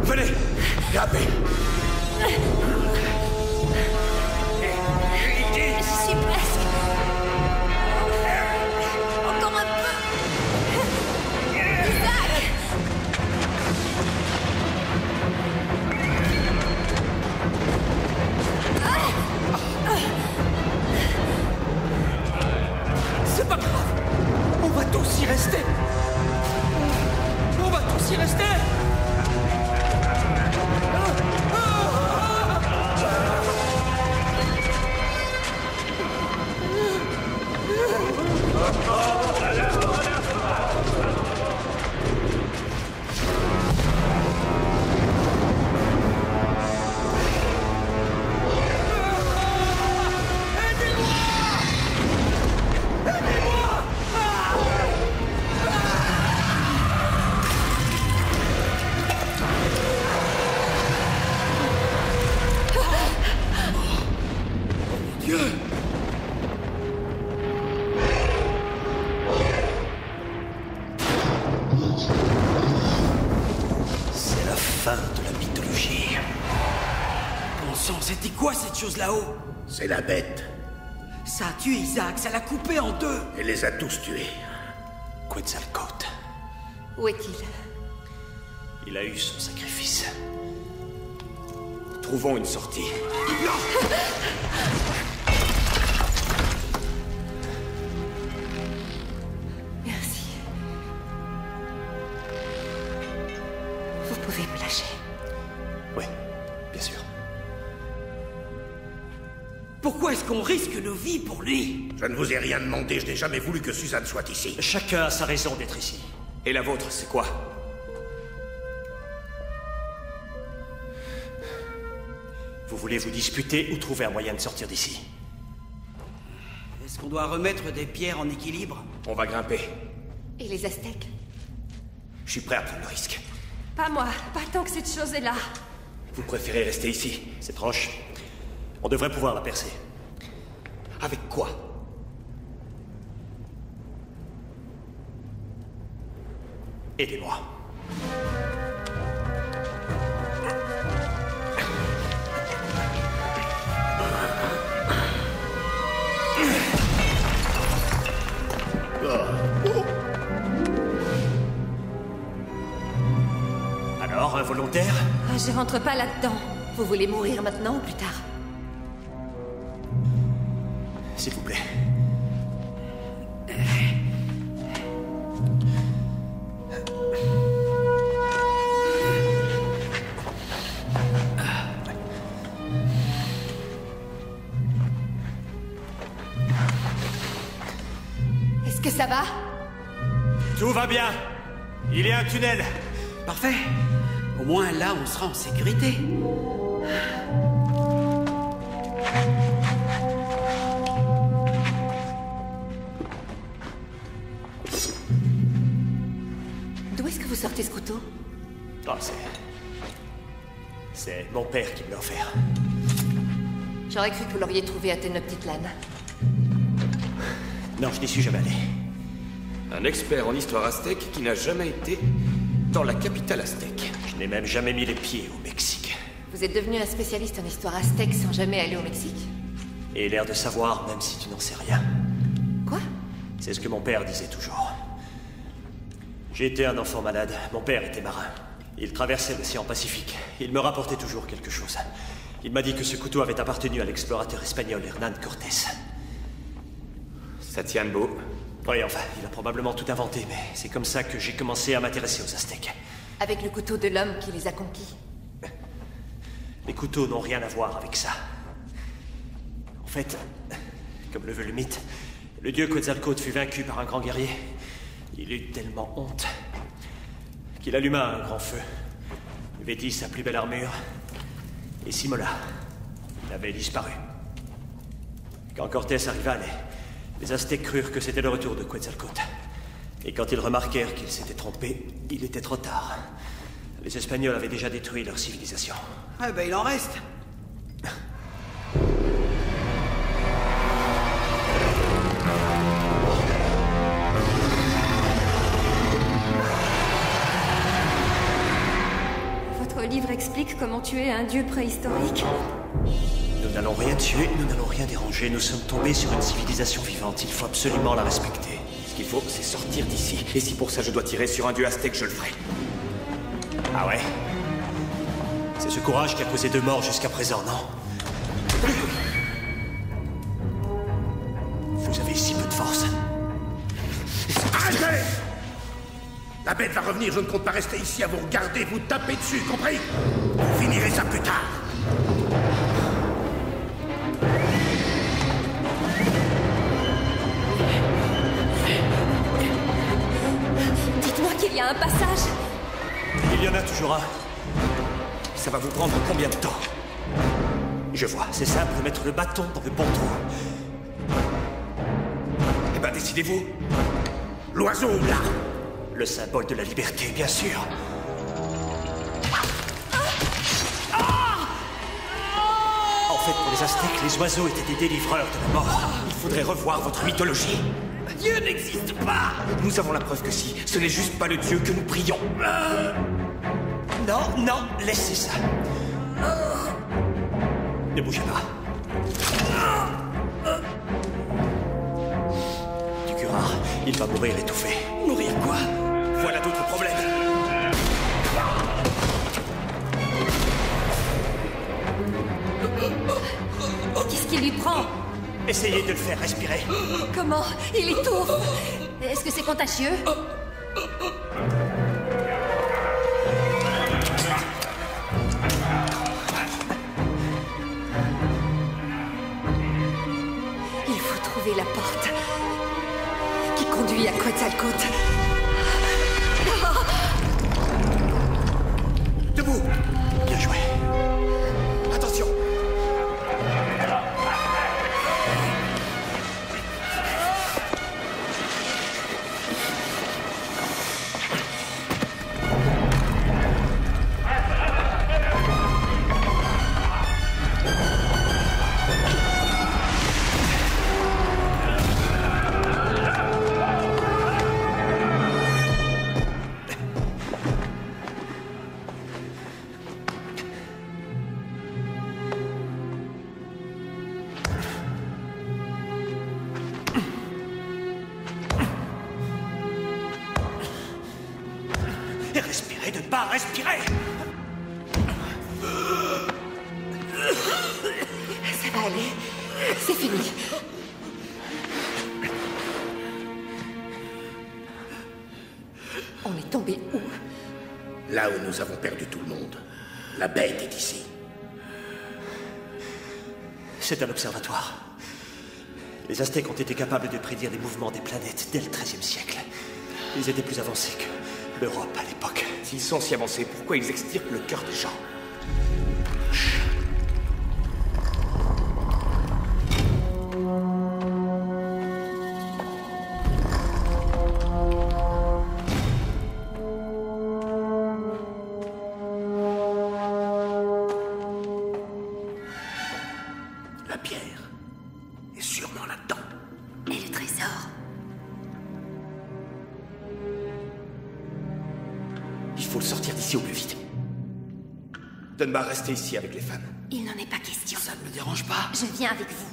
Venez, grimpez. J'y suis presque. Encore un peu. Isaac! C'est la fin de la mythologie. Bon sang, c'était quoi cette chose là-haut? C'est la bête. Ça a tué Isaac, ça l'a coupé en deux. Elle les a tous tués. Quetzalcoatl. Où est-il? Il a eu son sacrifice. Trouvons une sortie. Merci. Vous pouvez me lâcher. Oui, bien sûr. Pourquoi est-ce qu'on risque nos vies pour lui? Je ne vous ai rien demandé, je n'ai jamais voulu que Suzanne soit ici. Chacun a sa raison d'être ici. Et la vôtre, c'est quoi? Vous voulez vous disputer ou trouver un moyen de sortir d'ici? Est-ce qu'on doit remettre des pierres en équilibre? On va grimper. Et les Aztèques? Je suis prêt à prendre le risque. Pas moi, pas tant que cette chose est là. Vous préférez rester ici? C'est proche. On devrait pouvoir la percer. Avec quoi? Aidez-moi. Alors, involontaire? Ah, je rentre pas là-dedans. Vous voulez mourir maintenant ou plus tard? S'il vous plaît. Est-ce que ça va? Tout va bien. Il y a un tunnel. Parfait. Au moins là, on sera en sécurité. D'où est-ce que vous sortez ce couteau? Oh, c'est mon père qui me l'a offert. J'aurais cru que vous l'auriez trouvé à Tenochtitlan. Non, je n'y suis jamais allé. Un expert en histoire aztèque qui n'a jamais été dans la capitale aztèque. Je n'ai même jamais mis les pieds au Mexique. Vous êtes devenu un spécialiste en histoire aztèque sans jamais aller au Mexique? Et l'air de savoir, même si tu n'en sais rien. Quoi? C'est ce que mon père disait toujours. J'ai été un enfant malade. Mon père était marin. Il traversait l'océan Pacifique. Il me rapportait toujours quelque chose. Il m'a dit que ce couteau avait appartenu à l'explorateur espagnol Hernán Cortés. Ça tient le beau. Oui, enfin, il a probablement tout inventé, mais c'est comme ça que j'ai commencé à m'intéresser aux Aztèques. Avec le couteau de l'homme qui les a conquis? Les couteaux n'ont rien à voir avec ça. En fait, comme le veut le mythe, le dieu Quetzalcoatl fut vaincu par un grand guerrier. Il eut tellement honte qu'il alluma un grand feu, vêtit sa plus belle armure et s'immola. Il avait disparu. Quand Cortés arriva, les Aztèques crurent que c'était le retour de Quetzalcoatl. Et quand ils remarquèrent qu'ils s'étaient trompés, il était trop tard. Les Espagnols avaient déjà détruit leur civilisation. Ah ben il en reste. Votre livre explique comment tuer un dieu préhistorique? Nous n'allons rien tuer, nous n'allons rien déranger. Nous sommes tombés sur une civilisation vivante. Il faut absolument la respecter. Ce qu'il faut, c'est sortir d'ici. Et si pour ça je dois tirer sur un dieu aztèque, je le ferai. Ah ouais? C'est ce courage qui a causé 2 morts jusqu'à présent, non? Vous avez si peu de force. Arrêtez! La bête va revenir, je ne compte pas rester ici à vous regarder, vous taper dessus, compris? Vous finirez ça plus tard. y a un passage. Il y en a toujours un. Ça va vous prendre combien de temps? Je vois, c'est simple de mettre le bâton dans le bon trou. Eh ben, décidez-vous. L'oiseau, là! Le symbole de la liberté, bien sûr. En fait, pour les Aztèques, les oiseaux étaient des délivreurs de la mort. Il faudrait revoir votre mythologie. Dieu n'existe pas! Nous avons la preuve que si, ce n'est juste pas le Dieu que nous prions. Non, non, laissez ça. Ne bougez pas. Du curare, il va mourir étouffé. Mourir quoi? Voilà d'autres problèmes. Qu'est-ce qui lui prend? Essayez de le faire respirer. Comment? Il étouffe. Est-ce que c'est contagieux? Il faut trouver la porte qui conduit à Quetzalcoatl. Debout! Bien joué. Attention! Respirez, de ne pas respirer. Ça va aller. C'est fini. On est tombé où? Là où nous avons perdu tout le monde. La bête est ici. C'est un observatoire. Les Aztèques ont été capables de prédire les mouvements des planètes dès le XIIIe siècle. Ils étaient plus avancés que l'Europe à l'époque. S'ils sont si avancés, pourquoi ils extirpent le cœur des gens? La pierre est sûrement là-dedans. Et le trésor? Il faut le sortir d'ici au plus vite. Dunbar, restez ici avec les femmes. Il n'en est pas question. Ça ne me dérange pas. Je viens avec vous.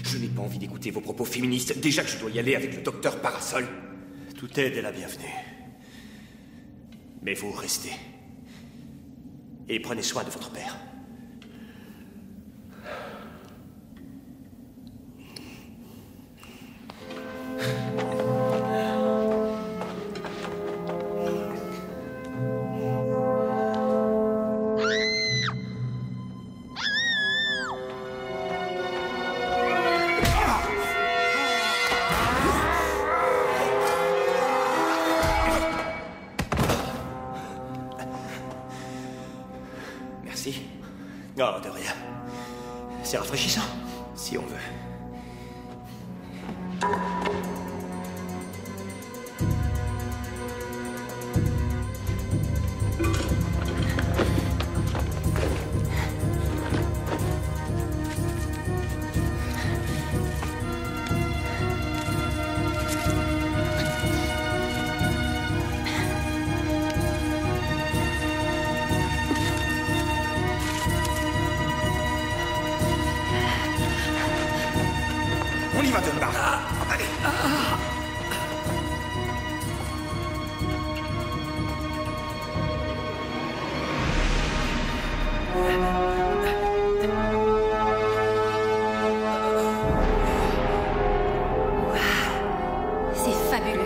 Je n'ai pas envie d'écouter vos propos féministes. Déjà que je dois y aller avec le docteur Parasol. Toute aide est la bienvenue. Mais vous restez. Et prenez soin de votre père. Merci. Oh, de rien. C'est rafraîchissant. Si on veut. On y va, Dunbar. Allez. C'est fabuleux.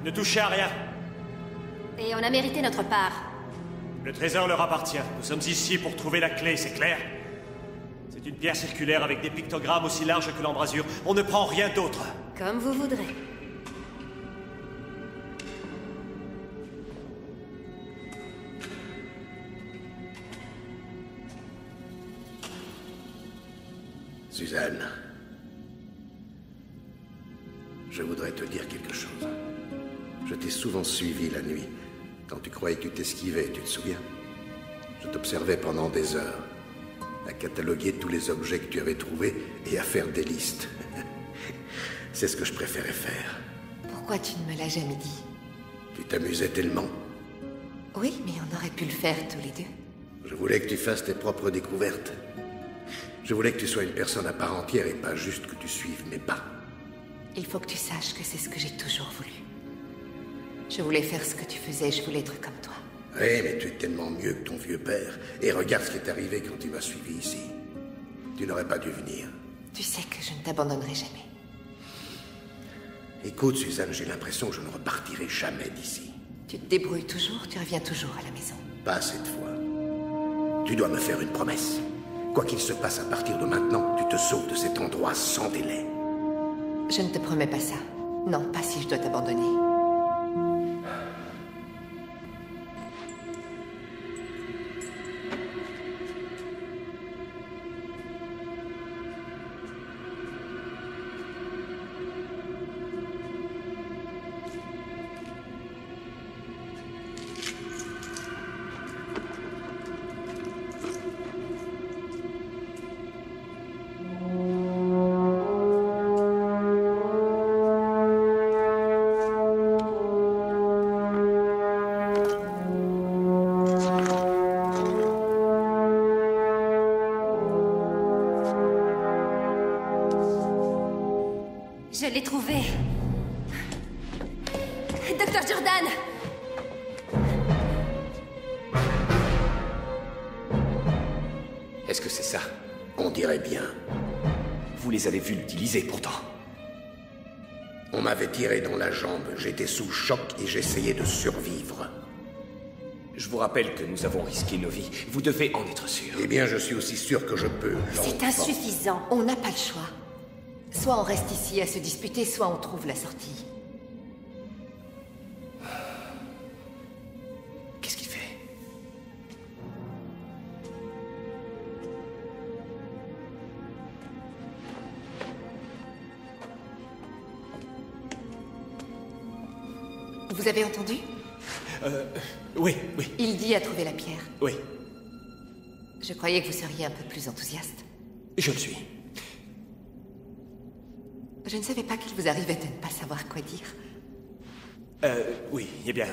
Ne touchez à rien. Et on a mérité notre part. Le trésor leur appartient. Nous sommes ici pour trouver la clé, c'est clair? C'est C'est une pierre circulaire avec des pictogrammes aussi larges que l'embrasure. On ne prend rien d'autre. Comme vous voudrez. Suzanne, je voudrais te dire quelque chose. Je t'ai souvent suivi la nuit. Quand tu croyais que tu t'esquivais, tu te souviens? Je t'observais pendant des heures, à cataloguer tous les objets que tu avais trouvés et à faire des listes. C'est ce que je préférais faire. Pourquoi tu ne me l'as jamais dit? Tu t'amusais tellement. Oui, mais on aurait pu le faire tous les deux. Je voulais que tu fasses tes propres découvertes. Je voulais que tu sois une personne à part entière et pas juste que tu suives mes pas. Il faut que tu saches que c'est ce que j'ai toujours voulu. Je voulais faire ce que tu faisais, je voulais être comme toi. Oui, mais tu es tellement mieux que ton vieux père. Et regarde ce qui est arrivé quand il m'a suivi ici. Tu n'aurais pas dû venir. Tu sais que je ne t'abandonnerai jamais. Écoute, Suzanne, j'ai l'impression que je ne repartirai jamais d'ici. Tu te débrouilles toujours, tu reviens toujours à la maison. Pas cette fois. Tu dois me faire une promesse. Quoi qu'il se passe à partir de maintenant, tu te sauves de cet endroit sans délai. Je ne te promets pas ça. Non, pas si je dois t'abandonner. Je l'ai trouvé. Docteur Jordan! Est-ce que c'est ça? On dirait bien. Vous les avez vus l'utiliser, pourtant. On m'avait tiré dans la jambe, j'étais sous choc et j'essayais de survivre. Je vous rappelle que nous avons risqué nos vies. Vous devez en être sûr. Eh bien, je suis aussi sûr que je peux. C'est l'enfant. insuffisant. On n'a pas le choix. Soit on reste ici à se disputer, soit on trouve la sortie. Qu'est-ce qu'il fait? Vous avez entendu? Oui. Il dit à trouver la pierre. Oui, Je croyais que vous seriez un peu plus enthousiaste. je le suis. Je ne savais pas qu'il vous arrivait de ne pas savoir quoi dire. Oui, eh bien...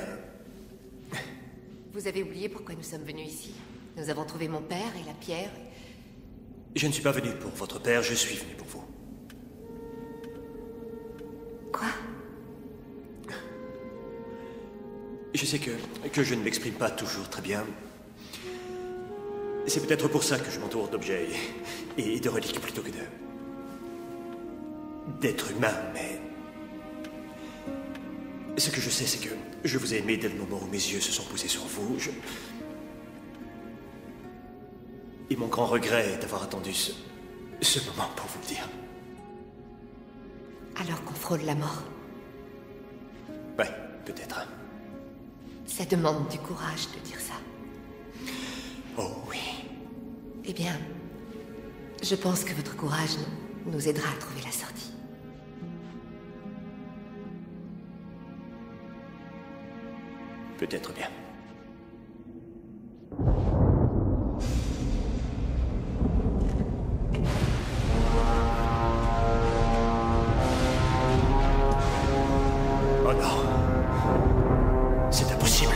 Vous avez oublié pourquoi nous sommes venus ici. Nous avons trouvé mon père et la pierre. Je ne suis pas venu pour votre père, je suis venu pour vous. Quoi? Je sais que je ne m'exprime pas toujours très bien. C'est peut-être pour ça que je m'entoure d'objets et de reliques plutôt que d'être humain, mais... Ce que je sais, c'est que je vous ai aimé dès le moment où mes yeux se sont posés sur vous. Et mon grand regret est d'avoir attendu ce moment pour vous le dire. Alors qu'on frôle la mort. Ouais, peut-être. Ça demande du courage de dire ça. Oh oui. Eh bien, je pense que votre courage nous aidera à trouver la sortie. Peut-être bien. Oh non. C'est impossible.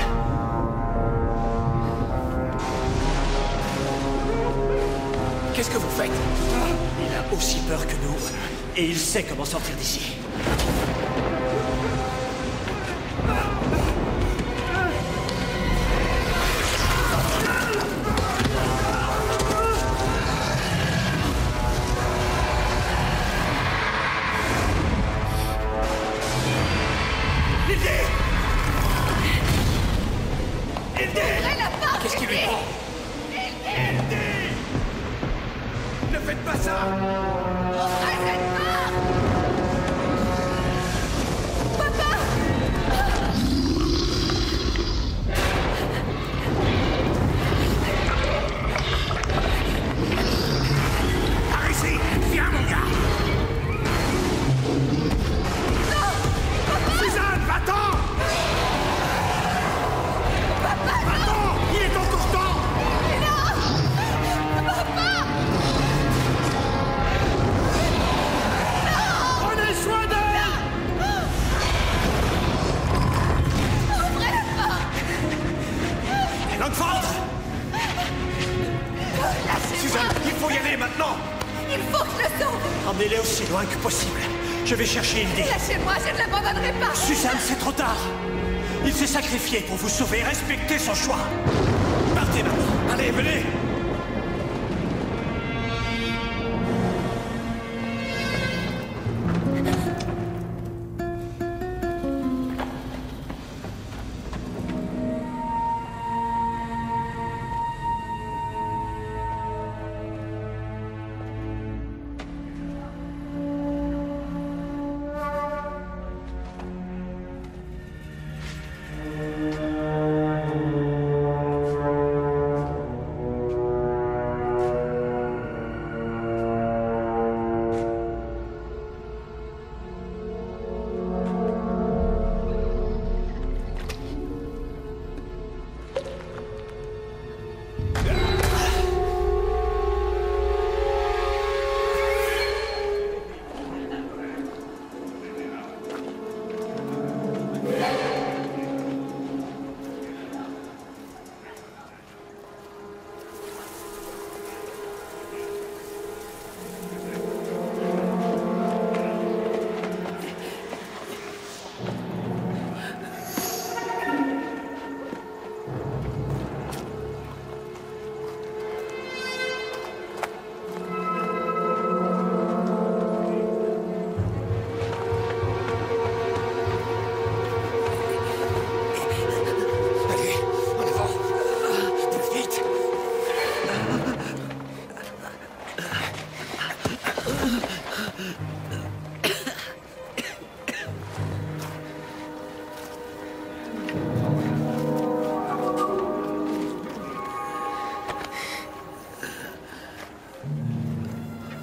Qu'est-ce que vous faites? Il a aussi peur que nous. Et il sait comment sortir d'ici. Qu'est-ce qui lui prend? Ne faites Par ici! Viens, mon gars! Suzanne, va-t'en! Va-t'en! Il est encore temps! Prenez soin d'elle! Langford! Suzanne, il faut y aller maintenant! Il faut que je le sauve. Emmenez-les aussi loin que possible. Je vais chercher Indy. Lâchez-moi, je ne l'abandonnerai pas. Suzanne, c'est trop tard. Il s'est sacrifié pour vous sauver. Respectez son choix. Partez maintenant. Allez, venez.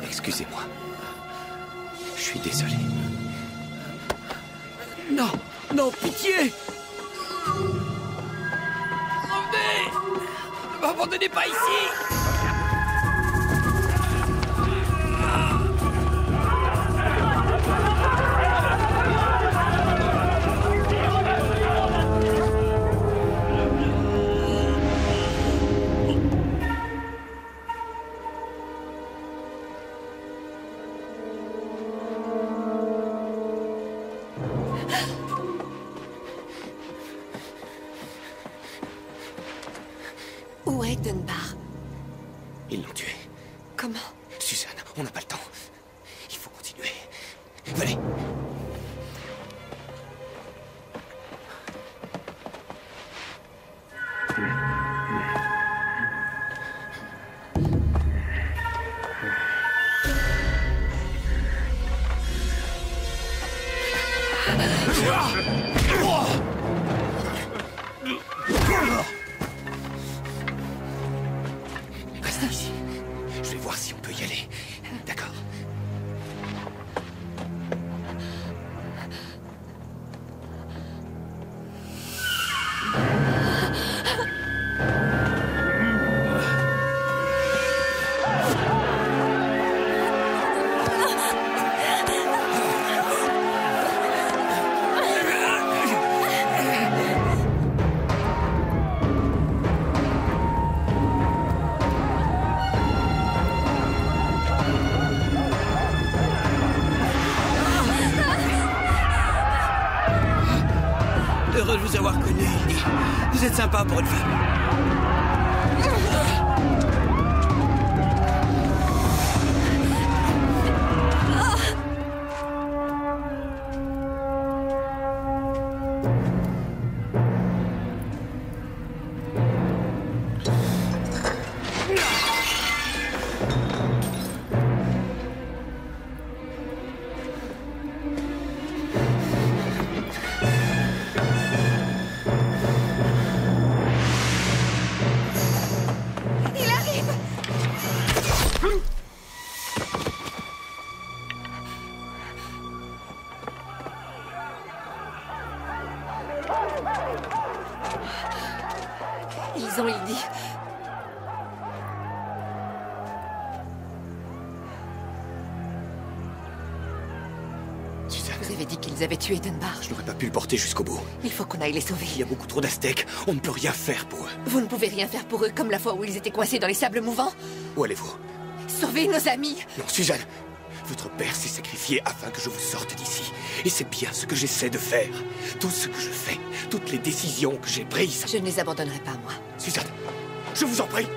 Excusez-moi. Je suis désolé. Non, non, pitié! Revenez! Ne m'abandonnez pas ici! Où est Dunbar? Ils l'ont tué. Comment? Suzanne, on n'a pas le temps. Il faut continuer. Venez. Restez ici. Je vais voir si on peut y aller. D'accord. Heureux de vous avoir connu, Indy. Vous êtes sympa pour une femme. Vous avez dit qu'ils avaient tué Dunbar. Je n'aurais pas pu le porter jusqu'au bout. Il faut qu'on aille les sauver. Il y a beaucoup trop d'Aztèques. On ne peut rien faire pour eux. Vous ne pouvez rien faire pour eux, comme la fois où ils étaient coincés dans les sables mouvants. Où allez-vous? Sauvez nos amis. Non, Suzanne. Votre père s'est sacrifié afin que je vous sorte d'ici. Et c'est bien ce que j'essaie de faire. Tout ce que je fais, toutes les décisions que j'ai prises. Je ne les abandonnerai pas, moi. Suzanne, je vous en prie.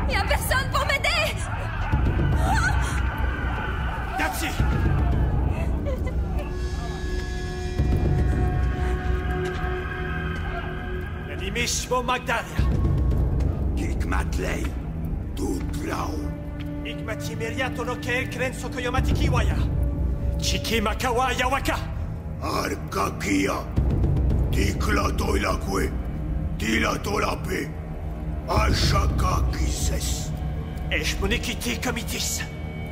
Y a personne pour m'aider! Natsi! Mismo Magdalia. Kikmatlei. Tutlau. Igmatimiriato no ke krenso koyomati kiwaya. Chiki makawa yawaka. Arkakia. Tikla toilakwe. Tila tolape. Ashaka kises. Eshmunikiti kamitis.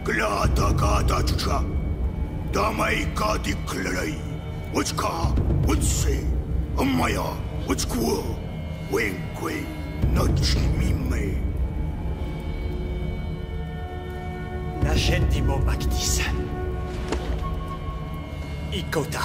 Glata gata chucha. Damaika diklei. Uchka. Utse. Amaya. Uchkua. Wenkwe. Nochi mime. Nagendimo Magdis. Ikota.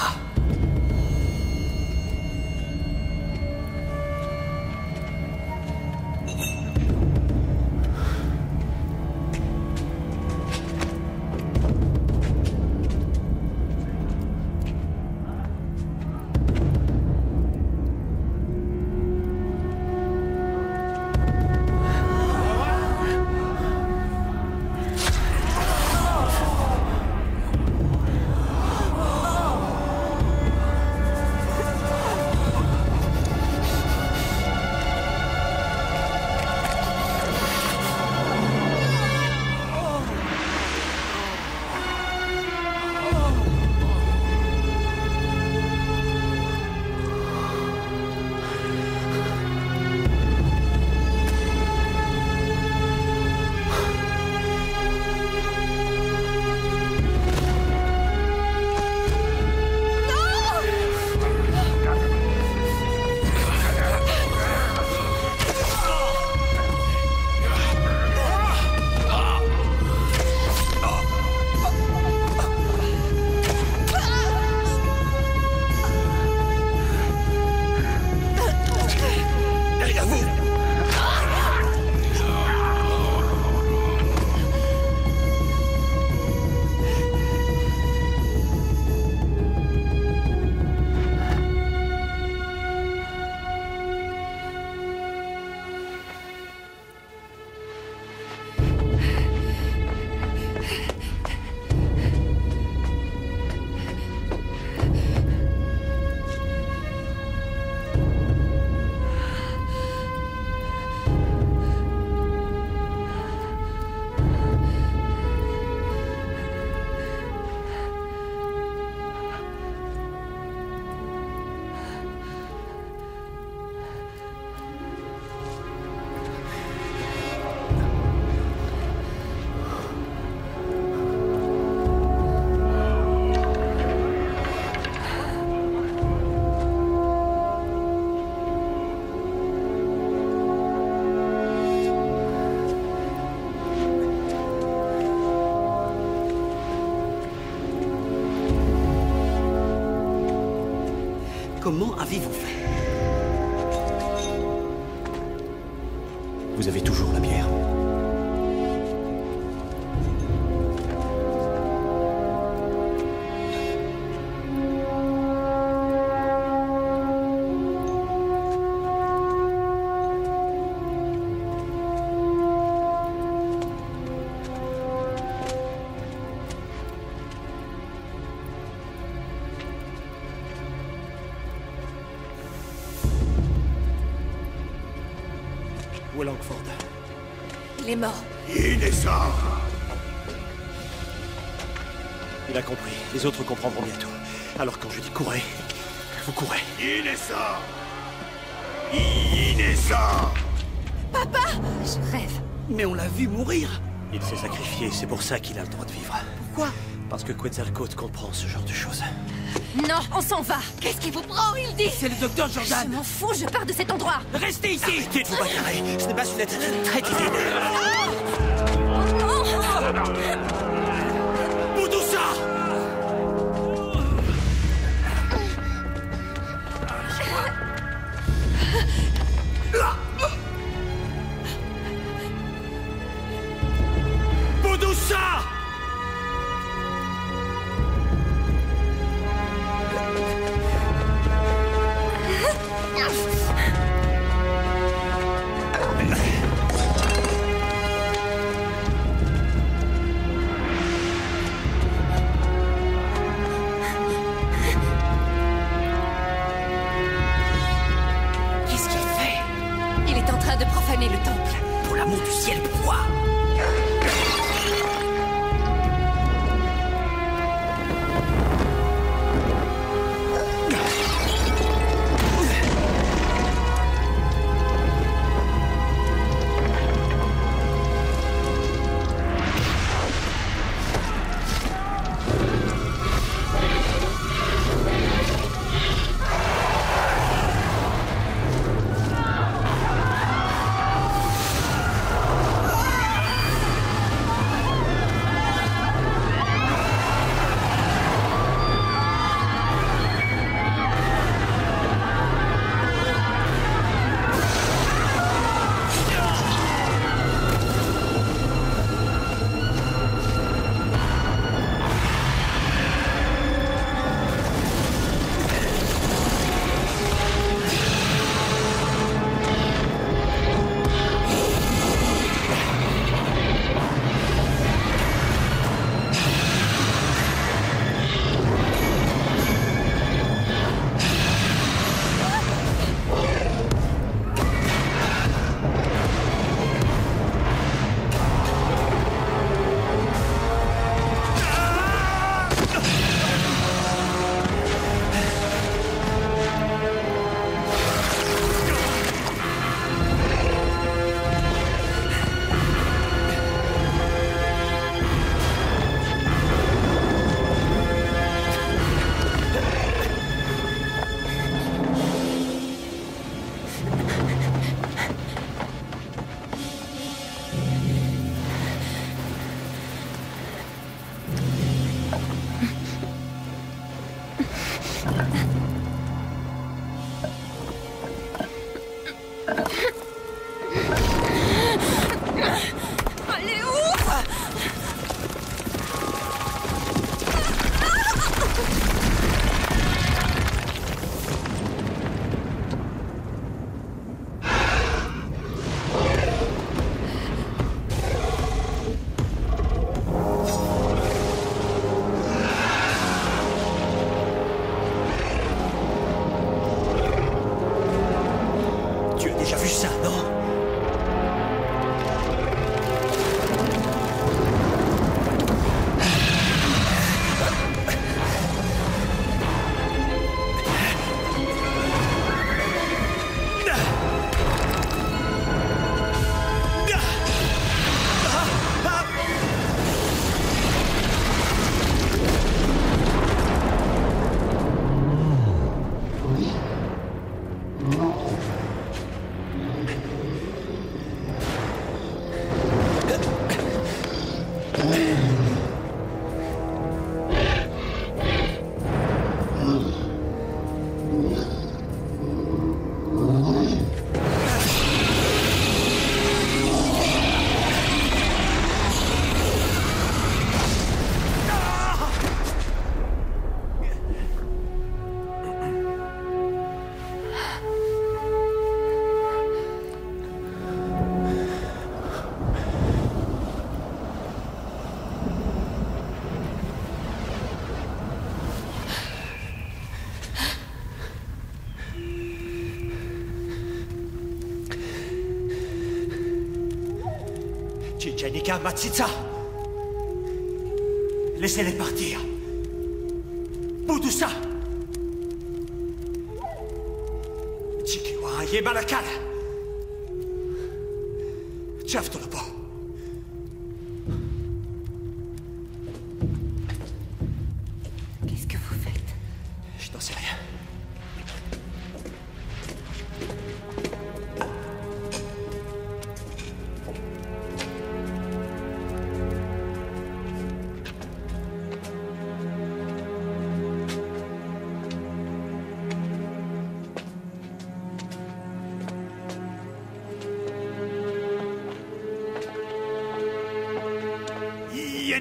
Comment avez-vous fait? Vous avez toujours la bière. Où est Langford? Il est mort. Inessa. Il a compris. Les autres comprendront bientôt. Alors quand je dis courez, vous courez. Inessa. Inessa. Papa! Je rêve. Mais on l'a vu mourir. Il s'est sacrifié, c'est pour ça qu'il a le droit de vivre. Pourquoi? Parce que Quetzalcoatl comprend ce genre de choses. Non, on s'en va. Qu'est-ce qui vous prend, il dit? C'est le docteur Jordan. Je m'en fous, je pars de cet endroit. Restez ici. Arrêtez de vous bagarrer. Ce n'est pas une lettre très divine. Boudoussa! Boudoussa! Qu'est-ce qu'il fait? Il est en train de profaner le temple. Pour l'amour du ciel, pourquoi? Allez, ouvre! Tu as déjà vu ça, non? Chichanika Matsitsa. Laissez-les partir. Boudoussa. Chikiwa Yebalakala. Chaftolopo.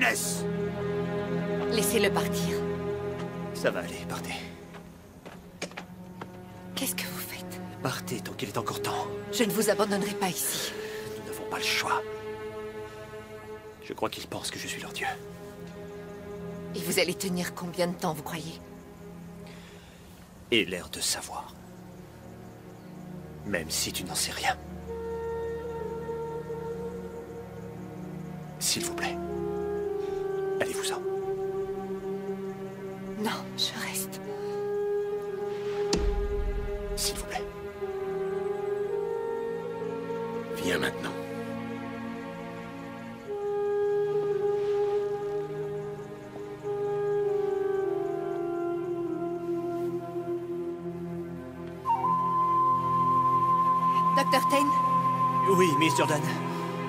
Inès! Laissez-le partir. Ça va aller, partez. Qu'est-ce que vous faites? Partez tant qu'il est encore temps. Je ne vous abandonnerai pas ici. Nous n'avons pas le choix. Je crois qu'ils pensent que je suis leur dieu. Et vous allez tenir combien de temps, vous croyez? Et l'air de savoir. Même si tu n'en sais rien. S'il vous plaît. Allez-vous-en. Non, je reste. S'il vous plaît. Viens maintenant. Dr. Tane, Oui, Miss Jordan.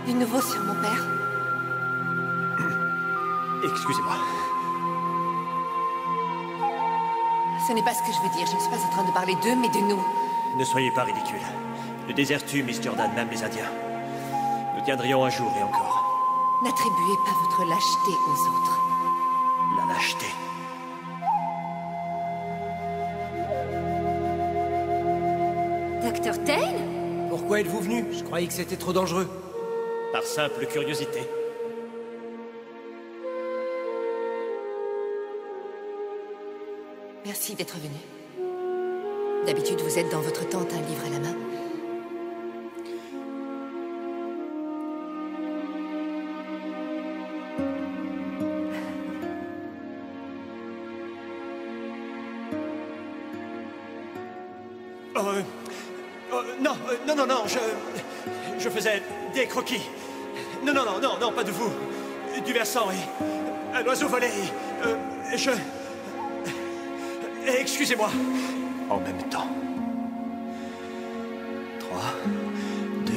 du nouveau sur mon père? Excusez-moi. Ce n'est pas ce que je veux dire. Je ne suis pas en train de parler d'eux, mais de nous. Ne soyez pas ridicule. Le désert tue, Miss Jordan, même les Indiens. Nous tiendrions un jour et encore. N'attribuez pas votre lâcheté aux autres. La lâcheté. Dr. Tane? Pourquoi êtes-vous venu? Je croyais que c'était trop dangereux. Par simple curiosité. Merci d'être venu. D'habitude, vous êtes dans votre tente, un livre à la main. Non, je faisais des croquis. Non, pas de vous. Du versant et un oiseau volé. Excusez-moi. En même temps. 3, 2,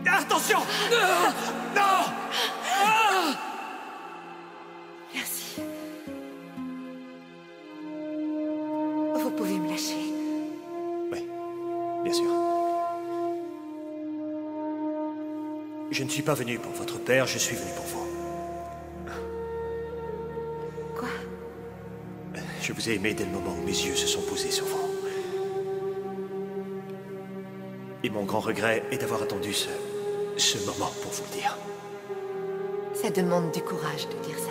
1. Attention! Non! Merci. Vous pouvez me lâcher. Oui, bien sûr. Je ne suis pas venu pour votre père, je suis venu pour vous. Quoi? Je vous ai aimé dès le moment où mes yeux se sont posés sur vous. Et mon grand regret est d'avoir attendu ce moment pour vous le dire. Ça demande du courage de dire ça.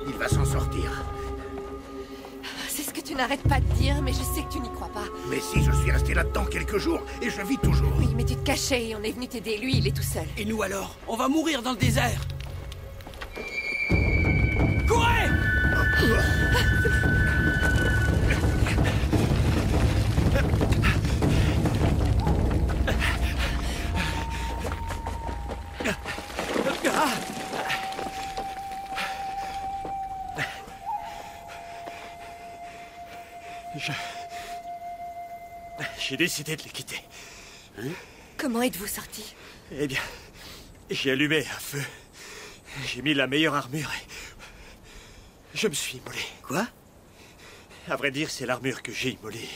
Il va s'en sortir. C'est ce que tu n'arrêtes pas de dire, mais je sais que tu n'y crois pas. Mais si, je suis resté là-dedans quelques jours, et je vis toujours. Oui, mais tu te cachais et on est venu t'aider. Lui, il est tout seul. Et nous alors? On va mourir dans le désert! Courez! J'ai décidé de les quitter. Comment êtes-vous sorti? Eh bien, j'ai allumé un feu. J'ai mis la meilleure armure et... je me suis immolé. Quoi? À vrai dire, c'est l'armure que j'ai immolée.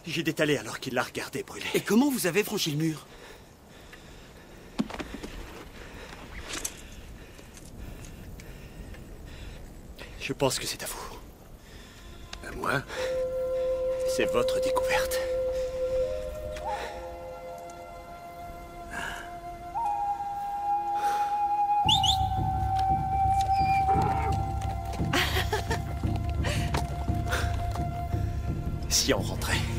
J'ai détalé alors qu'il l'a regardé brûler. Et comment vous avez franchi le mur? Je pense que c'est à vous. À moi? C'est votre découverte. Si on rentrait.